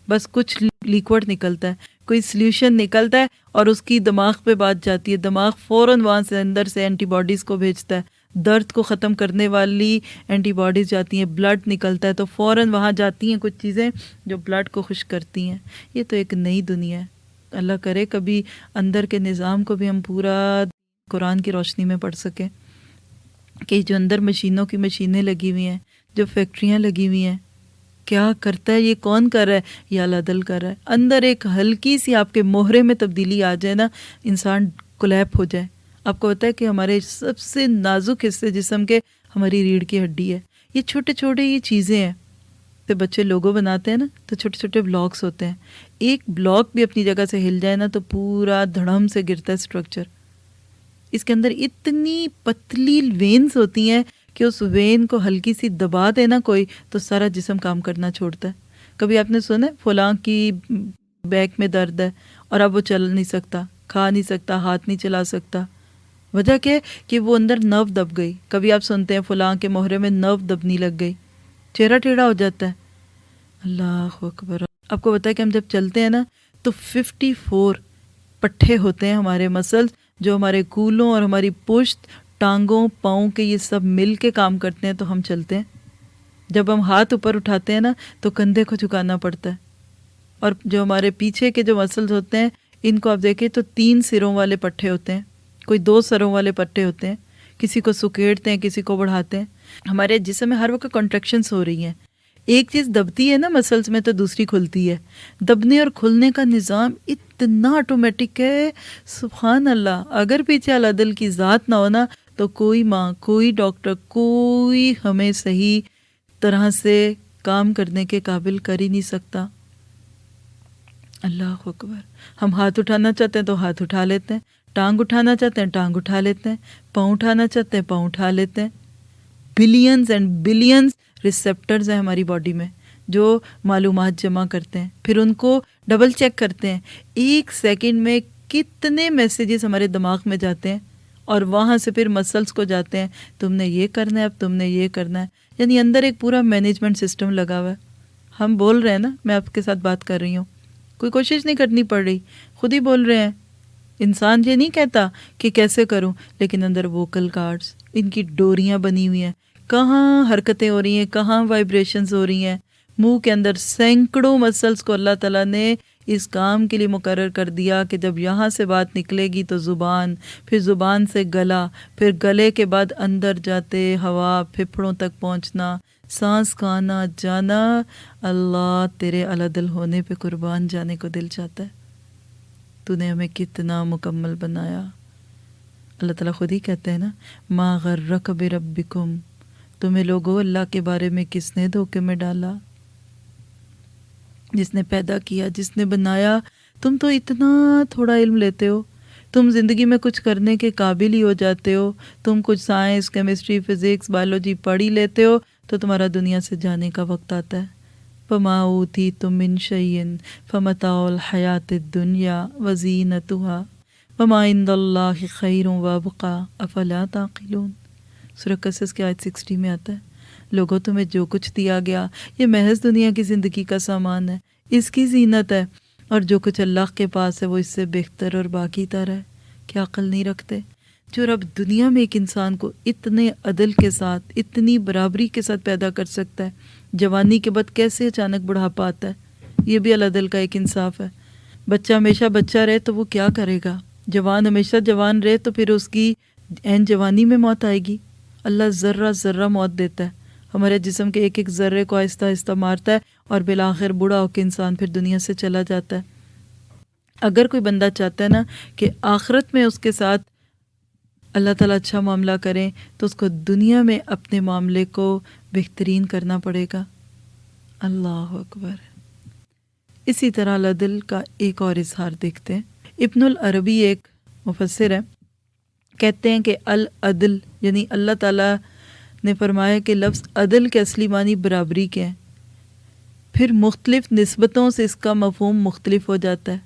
بس کچھ لیکوڈ نکلتا ہے، کوئی سلیوشن نکلتا ہے اور اس کی دماغ پہ بات جاتی ہے، دماغ فوراً وہاں سے اندر سے اینٹی باڈیز کو بھیجتا ہے، درد کو ختم کرنے والی اینٹی باڈیز جاتی ہیں، بلڈ نکلتا ہے تو فوراً وہاں جاتی ہیں کچھ چیزیں جو بلڈ کو خشک کرتی ہیں۔ یہ تو ایک نئی دنیا ہے۔ اللہ کرے کبھی اندر کے نظام کو بھی ہم پورا قرآن کی روشنی میں پڑھ سکیں کہ جو اندر مشینوں کی مشینیں لگی ہوئی ہیں، جو فیکٹریاں لگی ہوئی ہیں، کیا کرتا ہے، یہ کون کر رہا ہے؟ یہ اللہ عدل کر رہا ہے۔ اندر ایک ہلکی سی آپ کے مہرے میں تبدیلی آ جائے نا، انسان کولیپ ہو جائے۔ آپ کو پتہ ہے کہ ہمارے سب سے نازک حصے جسم کے ہماری ریڑھ کی ہڈی ہے۔ یہ چھوٹے چھوٹے یہ چیزیں ہیں۔ تو بچے لوگو بناتے ہیں نا تو چھوٹے چھوٹے بلاکس ہوتے ہیں، ایک بلاک بھی اپنی جگہ سے ہل جائے نا تو پورا دھڑم سے گرتا ہے اسٹرکچر۔ اس کے اندر اتنی پتلی وینز ہوتی ہیں کہ اس وین کو ہلکی سی دبا دے نا کوئی تو سارا جسم کام کرنا چھوڑتا ہے۔ کبھی آپ نے سنا فلاں کی بیک میں درد ہے اور اب وہ چل نہیں سکتا، کھا نہیں سکتا، ہاتھ نہیں چلا سکتا، وجہ کیا ہے کہ وہ اندر نرو دب گئی۔ کبھی آپ سنتے ہیں فلاں کے مہرے میں نرو دبنی لگ گئی، چہرہ ٹیڑھا ہو جاتا ہے۔ اللہ اکبر۔ آپ کو بتا ہے کہ ہم جب چلتے ہیں نا تو 54 پٹھے ہوتے ہیں ہمارے مسلز جو ہمارے کولوں اور ہماری پشت، ٹانگوں، پاؤں کے یہ سب مل کے کام کرتے ہیں تو ہم چلتے ہیں۔ جب ہم ہاتھ اوپر اٹھاتے ہیں نا تو کندھے کو جھکانا پڑتا ہے، اور جو ہمارے پیچھے کے جو مسلز ہوتے ہیں ان کو آپ دیکھیں تو 3 سروں والے پٹھے ہوتے ہیں، کوئی 2 سروں والے پٹھے ہوتے ہیں، کسی کو سکیڑتے ہیں، کسی کو بڑھاتے ہیں۔ ہمارے جسم میں ہر وقت کنٹریکشنز ہو رہی ہیں، ایک چیز دبتی ہے نا مسلز میں تو دوسری کھلتی ہے۔ دبنے اور کھلنے کا نظام اتنا آٹومیٹک ہے، سبحان اللہ۔ اگر پیچھے العدل کی ذات نہ ہونا تو کوئی ماں، کوئی ڈاکٹر، کوئی ہمیں صحیح طرح سے کام کرنے کے قابل کر ہی نہیں سکتا۔ اللہ اکبر۔ ہم ہاتھ اٹھانا چاہتے ہیں تو ہاتھ اٹھا لیتے ہیں، ٹانگ اٹھانا چاہتے ہیں ٹانگ اٹھا لیتے ہیں، پاؤں اٹھانا چاہتے ہیں پاؤں اٹھا لیتے ہیں۔ بلینز اینڈ بلینز ریسیپٹرز ہیں ہماری باڈی میں جو معلومات جمع کرتے ہیں، پھر ان کو ڈبل چیک کرتے ہیں، 1 سیکنڈ میں کتنے میسیجز ہمارے دماغ میں جاتے ہیں، اور وہاں سے پھر مسلس کو جاتے ہیں، تم نے یہ کرنا ہے، اب تم نے یہ کرنا ہے، یعنی اندر ایک پورا مینجمنٹ سسٹم لگا ہوا ہے۔ ہم بول رہے ہیں نا، میں آپ کے ساتھ بات کر رہی ہوں، کوئی کوشش نہیں کرنی پڑ رہی، خود ہی بول رہے ہیں۔ انسان یہ نہیں کہتا کہ کیسے کروں، لیکن اندر ووکل کارڈز، ان کی ڈوریاں بنی ہوئی ہیں، کہاں حرکتیں ہو رہی ہیں، کہاں وائبریشنز ہو رہی ہیں۔ منہ کے اندر سینکڑوں مسلس کو اللہ تعالیٰ نے اس کام کے لیے مقرر کر دیا کہ جب یہاں سے بات نکلے گی تو زبان، پھر زبان سے گلا، پھر گلے کے بعد اندر جاتے ہوا، پھپھڑوں تک پہنچنا، سانس کا آنا جانا۔ اللہ تیرے العدل ہونے پہ قربان جانے کو دل چاہتا ہے، تو نے ہمیں کتنا مکمل بنایا۔ اللہ تعالیٰ خود ہی کہتے ہیں نا، ما غرک بربکم، تمہیں لوگوں اللہ کے بارے میں کس نے دھوکے میں ڈالا؟ جس نے پیدا کیا، جس نے بنایا۔ تم تو اتنا تھوڑا علم لیتے ہو، تم زندگی میں کچھ کرنے کے قابل ہی ہو جاتے ہو، تم کچھ سائنس، کیمسٹری، فزکس، بایولوجی پڑھ ہی لیتے ہو تو تمہارا دنیا سے جانے کا وقت آتا ہے۔ فَمَا أُوتِيتُم مِّن شَيْءٍ فَمَتَاعُ الْحَيَاةِ الدُّنْيَا وَزِینَتُهَا وَمَا عِندَ اللَّهِ خَيْرٌ وَأَبْقَىٰ أَفَلَا تَعْقِلُونَ۔ سورہ قصص کی آیت 60 میں آتا ہے، لوگوں تمہیں جو کچھ دیا گیا یہ محض دنیا کی زندگی کا سامان ہے، اس کی زینت ہے، اور جو کچھ اللہ کے پاس ہے وہ اس سے بہتر اور باقی تر ہے۔ کیا عقل نہیں رکھتے؟ جو رب دنیا میں ایک انسان کو اتنے عدل کے ساتھ، اتنی برابری کے ساتھ پیدا کر سکتا ہے، جوانی کے بعد کیسے اچانک بڑھاپا آتا ہے، یہ بھی العدل کا ایک انصاف ہے۔ بچہ ہمیشہ بچہ رہے تو وہ کیا کرے گا؟ جوان ہمیشہ جوان رہے تو پھر اس کی عین جوانی میں موت آئے گی۔ اللہ ذرہ ذرہ موت دیتا ہے، ہمارے جسم کے ایک ایک ذرے کو آہستہ آہستہ مارتا ہے، اور بالآخر بوڑھا ہو کے انسان پھر دنیا سے چلا جاتا ہے۔ اگر کوئی بندہ چاہتا ہے نا کہ آخرت میں اس کے ساتھ اللہ تعالیٰ اچھا معاملہ کریں، تو اس کو دنیا میں اپنے معاملے کو بہترین کرنا پڑے گا۔ اللہ اکبر۔ اسی طرح العدل کا ایک اور اظہار دیکھتے ہیں۔ ابن العربی ایک مفسر ہے، کہتے ہیں کہ العدل یعنی اللہ تعالیٰ نے فرمایا کہ لفظ عدل کے اصلی معنی برابری کے ہیں، پھر مختلف نسبتوں سے اس کا مفہوم مختلف ہو جاتا ہے۔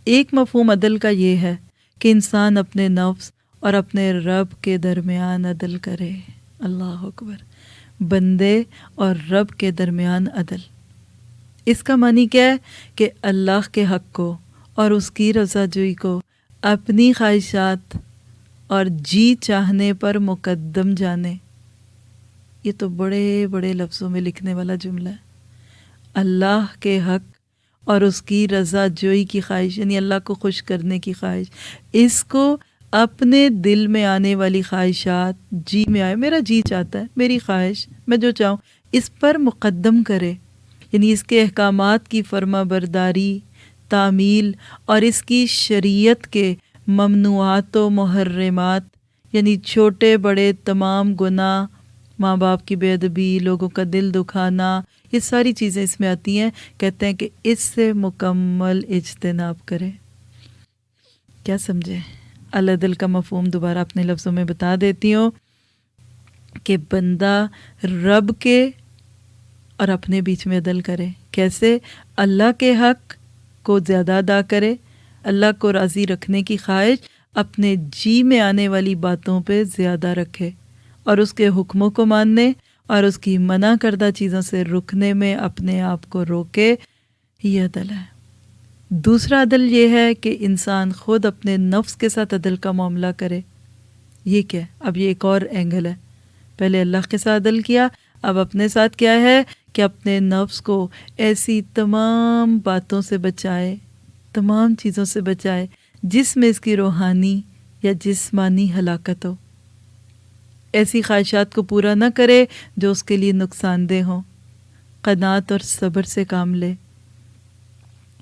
ایک مفہوم عدل کا یہ ہے کہ انسان اپنے نفس اور اپنے رب کے درمیان عدل کرے۔ اللہ اکبر۔ بندے اور رب کے درمیان عدل، اس کا معنی کیا ہے کہ اللہ کے حق کو اور اس کی رضا جوئی کو اپنی خواہشات اور جی چاہنے پر مقدم جانے۔ یہ تو بڑے بڑے لفظوں میں لکھنے والا جملہ ہے۔ اللہ کے حق اور اس کی رضا جوئی کی خواہش، یعنی اللہ کو خوش کرنے کی خواہش، اس کو اپنے دل میں آنے والی خواہشات، جی میں آئے، میرا جی چاہتا ہے، میری خواہش، میں جو چاہوں، اس پر مقدم کرے، یعنی اس کے احکامات کی فرما برداری، تعمیل، اور اس کی شریعت کے ممنوعات و محرمات، یعنی چھوٹے بڑے تمام گناہ، ماں باپ کی بے ادبی، لوگوں کا دل دکھانا، یہ ساری چیزیں اس میں آتی ہیں۔ کہتے ہیں کہ اس سے مکمل اجتناب کرے۔ کیا سمجھے؟ العدل کا مفہوم دوبارہ اپنے لفظوں میں بتا دیتی ہوں کہ بندہ رب کے اور اپنے بیچ میں عدل کرے۔ کیسے؟ اللہ کے حق کو زیادہ ادا کرے، اللہ کو راضی رکھنے کی خواہش اپنے جی میں آنے والی باتوں پہ زیادہ رکھے، اور اس کے حکموں کو ماننے اور اس کی منع کردہ چیزوں سے رکنے میں اپنے آپ کو روکے، یہ عدل ہے۔ دوسرا عدل یہ ہے کہ انسان خود اپنے نفس کے ساتھ عدل کا معاملہ کرے۔ یہ کیا ہے؟ اب یہ ایک اور اینگل ہے۔ پہلے اللہ کے ساتھ عدل کیا، اب اپنے ساتھ کیا ہے کہ اپنے نفس کو ایسی تمام باتوں سے بچائے، تمام چیزوں سے بچائے جس میں اس کی روحانی یا جسمانی ہلاکت ہو، ایسی خواہشات کو پورا نہ کرے جو اس کے لیے نقصان دہ ہوں، قناعت اور صبر سے کام لے،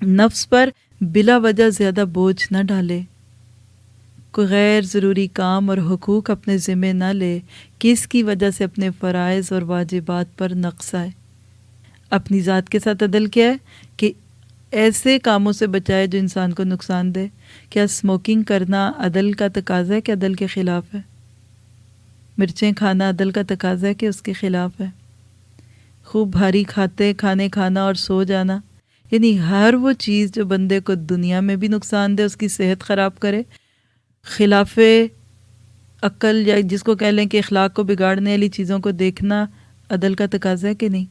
نفس پر بلا وجہ زیادہ بوجھ نہ ڈالے، کوئی غیر ضروری کام اور حقوق اپنے ذمہ نہ لے کہ اس کی وجہ سے اپنے فرائض اور واجبات پر نقص آئے۔ اپنی ذات کے ساتھ عدل کیا ہے کہ ایسے کاموں سے بچائے جو انسان کو نقصان دے۔ کیا اسموکنگ کرنا عدل کا تقاضا ہے کہ عدل کے خلاف ہے؟ مرچیں کھانا عدل کا تقاضا ہے کہ اس کے خلاف ہے؟ خوب بھاری کھانے کھانا اور سو جانا، یعنی ہر وہ چیز جو بندے کو دنیا میں بھی نقصان دے، اس کی صحت خراب کرے، خلاف عقل یا جس کو کہہ لیں کہ اخلاق کو بگاڑنے والی چیزوں کو دیکھنا عدل کا تقاضا ہے کہ نہیں؟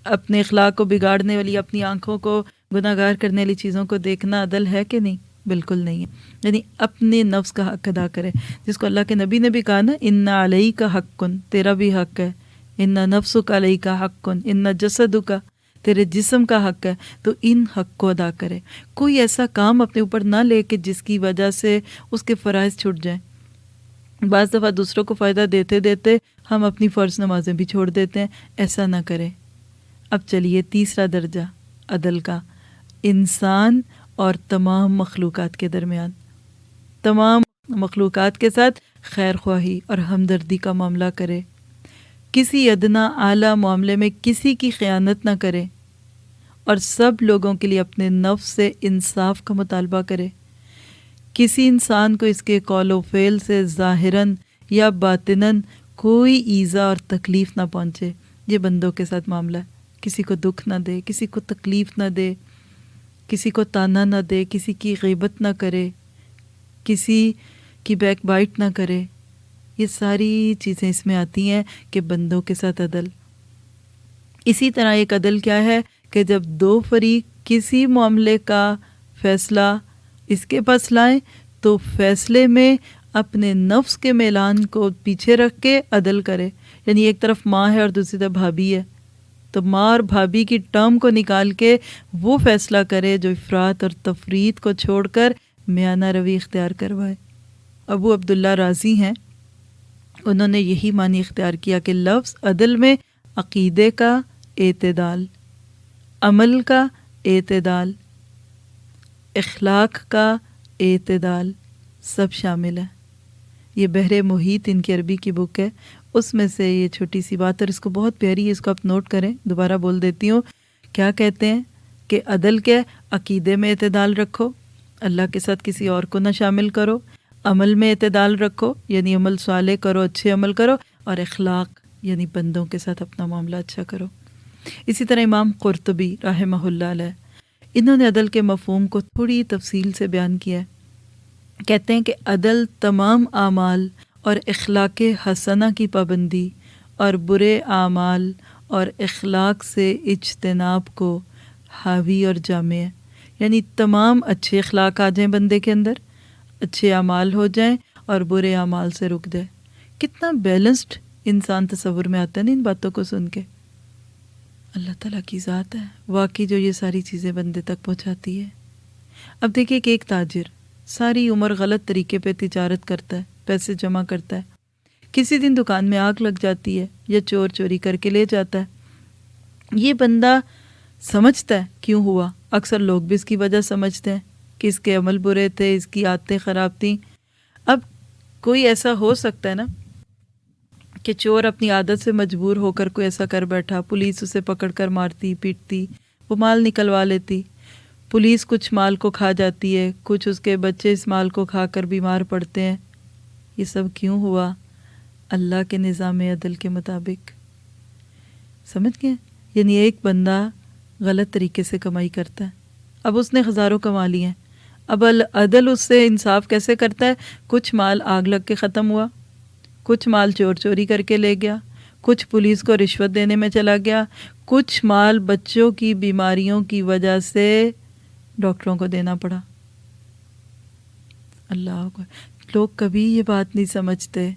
اپنے اخلاق کو بگاڑنے والی، اپنی آنکھوں کو گناہ گار کرنے والی چیزوں کو دیکھنا عدل ہے کہ نہیں؟ بالکل نہیں ہے۔ یعنی اپنے نفس کا حق ادا کرے، جس کو اللہ کے نبی نے بھی کہا نا، ان علیک حق، تیرا بھی حق ہے، ان نفسک علیک حق، ان جسدک، تیرے جسم کا حق ہے، تو ان حق کو ادا کرے۔ کوئی ایسا کام اپنے اوپر نہ لے کہ جس کی وجہ سے اس کے فرائض چھوٹ جائیں۔ بعض دفعہ دوسروں کو فائدہ دیتے دیتے ہم اپنی فرض نمازیں بھی چھوڑ دیتے ہیں، ایسا نہ کرے۔ اب چلیے تیسرا درجہ عدل کا، انسان اور تمام مخلوقات کے درمیان، تمام مخلوقات کے ساتھ خیر خواہی اور ہمدردی کا معاملہ کرے، کسی ادنا اعلیٰ معاملے میں کسی کی خیانت نہ کرے، اور سب لوگوں کے لیے اپنے نفس سے انصاف کا مطالبہ کرے، کسی انسان کو اس کے قول و فعل سے ظاہراً یا باطناً کوئی ایذا اور تکلیف نہ پہنچے۔ یہ بندوں کے ساتھ معاملہ ہے، کسی کو دکھ نہ دے، کسی کو تکلیف نہ دے، کسی کو تانا نہ دے، کسی کی غیبت نہ کرے، کسی کی بیک بائٹ نہ کرے۔ یہ ساری چیزیں اس میں آتی ہیں کہ بندوں کے ساتھ عدل۔ اسی طرح ایک عدل کیا ہے کہ جب دو فریق کسی معاملے کا فیصلہ اس کے پاس لائیں تو فیصلے میں اپنے نفس کے میلان کو پیچھے رکھ کے عدل کرے۔ یعنی ایک طرف ماں ہے اور دوسری طرف بھابھی ہے، تو ماں اور بھابھی کی ٹرم کو نکال کے وہ فیصلہ کرے جو افراط اور تفریط کو چھوڑ کر میانہ روی اختیار کروائے۔ ابو عبداللہ رازی ہیں، انہوں نے یہی معنی اختیار کیا کہ لفظ عدل میں عقیدے کا اعتدال، عمل کا اعتدال، اخلاق کا اعتدال سب شامل ہے۔ یہ بحر محیط ان کی عربی کی بک ہے، اس میں سے یہ چھوٹی سی بات، اور اس کو بہت پیاری ہے، اس کو آپ نوٹ کریں، دوبارہ بول دیتی ہوں۔ کیا کہتے ہیں کہ عدل کے عقیدے میں اعتدال رکھو، اللہ کے ساتھ کسی اور کو نہ شامل کرو، عمل میں اعتدال رکھو، یعنی عمل صالح کرو، اچھے عمل کرو، اور اخلاق یعنی بندوں کے ساتھ اپنا معاملہ اچھا کرو۔ اسی طرح امام قرطبی رحمہ اللہ علیہ، انہوں نے عدل کے مفہوم کو تھوڑی تفصیل سے بیان کیا ہے۔ کہتے ہیں کہ عدل تمام اعمال اور اخلاق حسنہ کی پابندی اور برے اعمال اور اخلاق سے اجتناب کو حاوی اور جامع ہے۔ یعنی تمام اچھے اخلاق آ جائیں بندے کے اندر، اچھے اعمال ہو جائیں اور برے اعمال سے رک جائے۔ کتنا بیلنسڈ انسان تصور میں آتا ہے نا ان باتوں کو سن کے۔ اللہ تعالیٰ کی ذات ہے واقعی جو یہ ساری چیزیں بندے تک پہنچاتی ہے۔ اب دیکھیے کہ ایک تاجر ساری عمر غلط طریقے پہ تجارت کرتا ہے، پیسے جمع کرتا ہے، کسی دن دکان میں آگ لگ جاتی ہے یا چور چوری کر کے لے جاتا ہے۔ یہ بندہ سمجھتا ہے کیوں ہوا، اکثر لوگ بھی اس کی وجہ سمجھتے ہیں کہ اس کے عمل برے تھے، اس کی عادتیں خراب تھیں۔ اب کوئی ایسا ہو سکتا ہے نا کہ چور اپنی عادت سے مجبور ہو کر کوئی ایسا کر بیٹھا، پولیس اسے پکڑ کر مارتی پیٹتی، وہ مال نکلوا لیتی، پولیس کچھ مال کو کھا جاتی ہے، کچھ اس کے بچے اس مال کو کھا کر بیمار پڑتے ہیں۔ یہ سب کیوں ہوا؟ اللہ کے نظام عدل کے مطابق۔ سمجھ گئے؟ یعنی ایک بندہ غلط طریقے سے کمائی کرتا ہے، اب اس نے ہزاروں کما لی ہیں، اب عدل اس سے انصاف کیسے کرتا ہے؟ کچھ مال آگ لگ کے ختم ہوا، کچھ مال چور چوری کر کے لے گیا، کچھ پولیس کو رشوت دینے میں چلا گیا، کچھ مال بچوں کی بیماریوں کی وجہ سے ڈاکٹروں کو دینا پڑا۔ اللہ کو لوگ کبھی یہ بات نہیں سمجھتے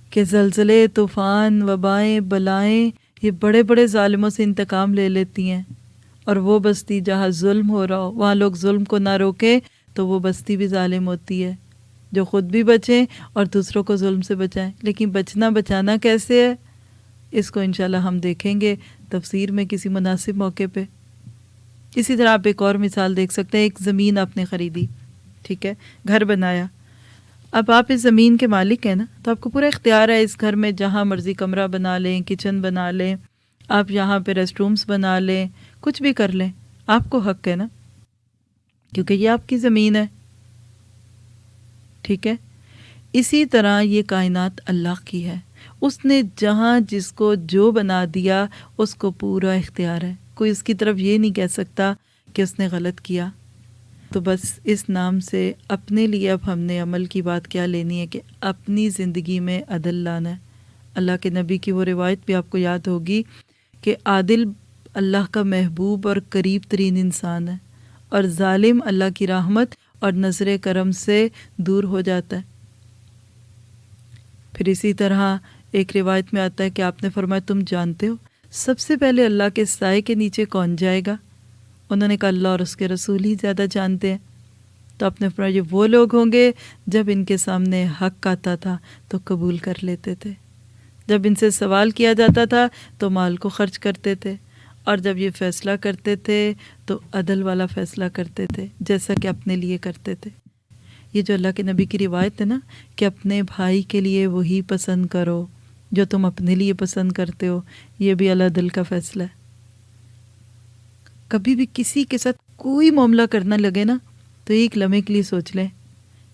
کہ زلزلے، طوفان، وبائیں، بلائیں یہ بڑے بڑے ظالموں سے انتقام لے لیتی ہیں، اور وہ بستی جہاں ظلم ہو رہا ہو وہاں لوگ ظلم کو نہ روکے تو وہ بستی بھی ظالم ہوتی ہے، جو خود بھی بچیں اور دوسروں کو ظلم سے بچائیں۔ لیکن بچانا کیسے ہے، اس کو انشاءاللہ ہم دیکھیں گے تفسیر میں کسی مناسب موقع پہ۔ اسی طرح آپ ایک اور مثال دیکھ سکتے ہیں، ایک زمین آپ نے خریدی، ٹھیک ہے، گھر بنایا، اب آپ اس زمین کے مالک ہیں نا، تو آپ کو پورا اختیار ہے اس گھر میں جہاں مرضی کمرہ بنا لیں، کچن بنا لیں، آپ یہاں پہ ریسٹ رومز بنا لیں، کچھ بھی کر لیں، آپ کو حق ہے نا، کیونکہ یہ آپ کی زمین ہے، ٹھیک ہے۔ اسی طرح یہ کائنات اللہ کی ہے، اس نے جہاں جس کو جو بنا دیا اس کو پورا اختیار ہے، کوئی اس کی طرف یہ نہیں کہہ سکتا کہ اس نے غلط کیا۔ تو بس اس نام سے اپنے لیے اب ہم نے عمل کی بات کیا لینی ہے کہ اپنی زندگی میں عدل لانا ہے۔ اللہ کے نبی کی وہ روایت بھی آپ کو یاد ہوگی کہ عادل اللہ کا محبوب اور قریب ترین انسان ہے، اور ظالم اللہ کی رحمت اور نظر کرم سے دور ہو جاتا ہے۔ پھر اسی طرح ایک روایت میں آتا ہے کہ آپ نے فرمایا تم جانتے ہو سب سے پہلے اللہ کے سائے کے نیچے کون جائے گا؟ انہوں نے کہا اللہ اور اس کے رسول ہی زیادہ جانتے ہیں۔ تو آپ نے فرمایا یہ وہ لوگ ہوں گے جب ان کے سامنے حق آتا تھا تو قبول کر لیتے تھے، جب ان سے سوال کیا جاتا تھا تو مال کو خرچ کرتے تھے، اور جب یہ فیصلہ کرتے تھے تو عدل والا فیصلہ کرتے تھے جیسا کہ اپنے لیے کرتے تھے۔ یہ جو اللہ کے نبی کی روایت ہے نا کہ اپنے بھائی کے لیے وہی پسند کرو جو تم اپنے لیے پسند کرتے ہو، یہ بھی اللہ دل کا فیصلہ ہے۔ کبھی بھی کسی کے ساتھ کوئی معاملہ کرنا لگے نا تو ایک لمحے کے لیے سوچ لیں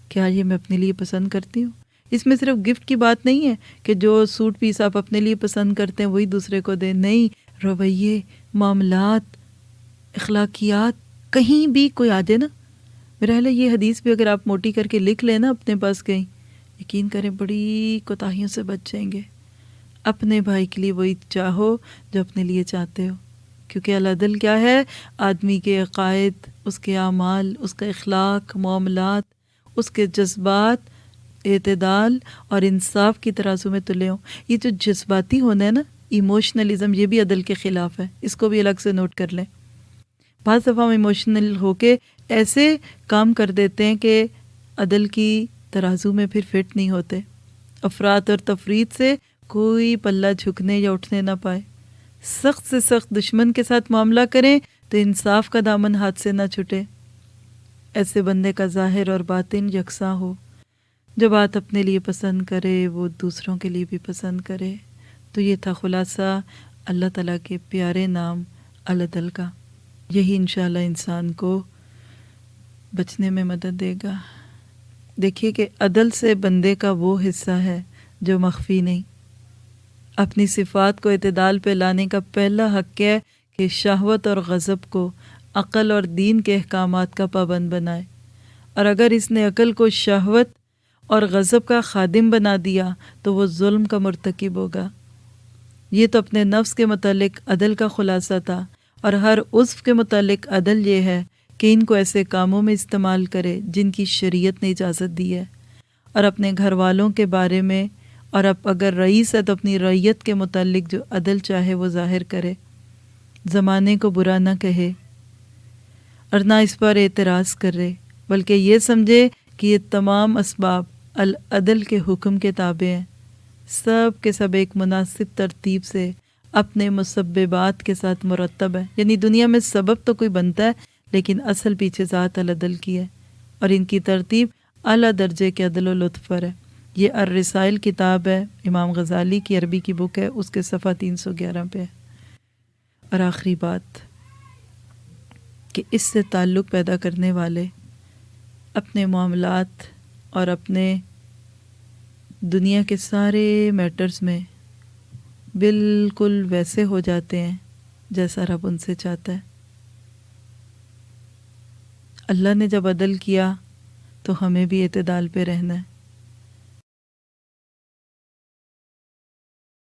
کیا یہ میں اپنے لیے پسند کرتی ہوں۔ اس میں صرف گفٹ کی بات نہیں ہے کہ جو سوٹ پیس آپ اپنے لیے پسند کرتے ہیں وہی دوسرے کو دیں، نہیں، رویے، معاملات، اخلاقیات، کہیں بھی کوئی آ جائے نا، میرا خیال ہے یہ حدیث بھی اگر آپ موٹی کر کے لکھ لیں نا اپنے پاس کہیں، یقین کریں بڑی کوتاہیوں سے بچ جائیں گے۔ اپنے بھائی کے لیے وہی چاہو جو اپنے لیے چاہتے ہو، کیونکہ العدل کیا ہے؟ آدمی کے عقائد، اس کے اعمال، اس کا اخلاق، معاملات، اس کے جذبات اعتدال اور انصاف کی ترازو میں تلے ہوں۔ یہ جو جذباتی ہونا ہے نا، ایموشنلزم، یہ بھی عدل کے خلاف ہے، اس کو بھی الگ سے نوٹ کر لیں۔ بعض دفعہ ہم ایموشنل ہو کے ایسے کام کر دیتے ہیں کہ عدل کی ترازو میں پھر فٹ نہیں ہوتے، افراط اور تفریط سے کوئی پلہ جھکنے یا اٹھنے نہ پائے۔ سخت سے سخت دشمن کے ساتھ معاملہ کریں تو انصاف کا دامن ہاتھ سے نہ چھٹے۔ ایسے بندے کا ظاہر اور باطن یکساں ہو، جو بات اپنے لیے پسند کرے وہ دوسروں کے لیے بھی پسند کرے۔ تو یہ تھا خلاصہ اللہ تعالیٰ کے پیارے نام العدل کا۔ یہی انشاءاللہ انسان کو بچنے میں مدد دے گا۔ دیکھیے کہ عدل سے بندے کا وہ حصہ ہے جو مخفی نہیں۔ اپنی صفات کو اعتدال پہ لانے کا پہلا حق ہے کہ شہوت اور غضب کو عقل اور دین کے احکامات کا پابند بنائے، اور اگر اس نے عقل کو شہوت اور غضب کا خادم بنا دیا تو وہ ظلم کا مرتکب ہوگا۔ یہ تو اپنے نفس کے متعلق عدل کا خلاصہ تھا، اور ہر عضو کے متعلق عدل یہ ہے کہ ان کو ایسے کاموں میں استعمال کرے جن کی شریعت نے اجازت دی ہے، اور اپنے گھر والوں کے بارے میں، اور اب اگر رئیس ہے تو اپنی رعیت کے متعلق جو عدل چاہے وہ ظاہر کرے، زمانے کو برا نہ کہے اور نہ اس پر اعتراض کرے، بلکہ یہ سمجھے کہ یہ تمام اسباب العدل کے حکم کے تابع ہیں، سب کے سب ایک مناسب ترتیب سے اپنے مسببات کے ساتھ مرتب ہے۔ یعنی دنیا میں سبب تو کوئی بنتا ہے لیکن اصل پیچھے ذات العدل کی ہے، اور ان کی ترتیب اعلیٰ درجے کے عدل و لطف پر ہے۔ یہ الرسائل کتاب ہے، امام غزالی کی عربی کی بک ہے، اس کے صفحہ 311 پہ ہے۔ اور آخری بات کہ اس سے تعلق پیدا کرنے والے اپنے معاملات اور اپنے دنیا کے سارے میٹرز میں بالکل ویسے ہو جاتے ہیں جیسا رب ان سے چاہتا ہے۔ اللہ نے جب عدل کیا تو ہمیں بھی اعتدال پہ رہنا ہے۔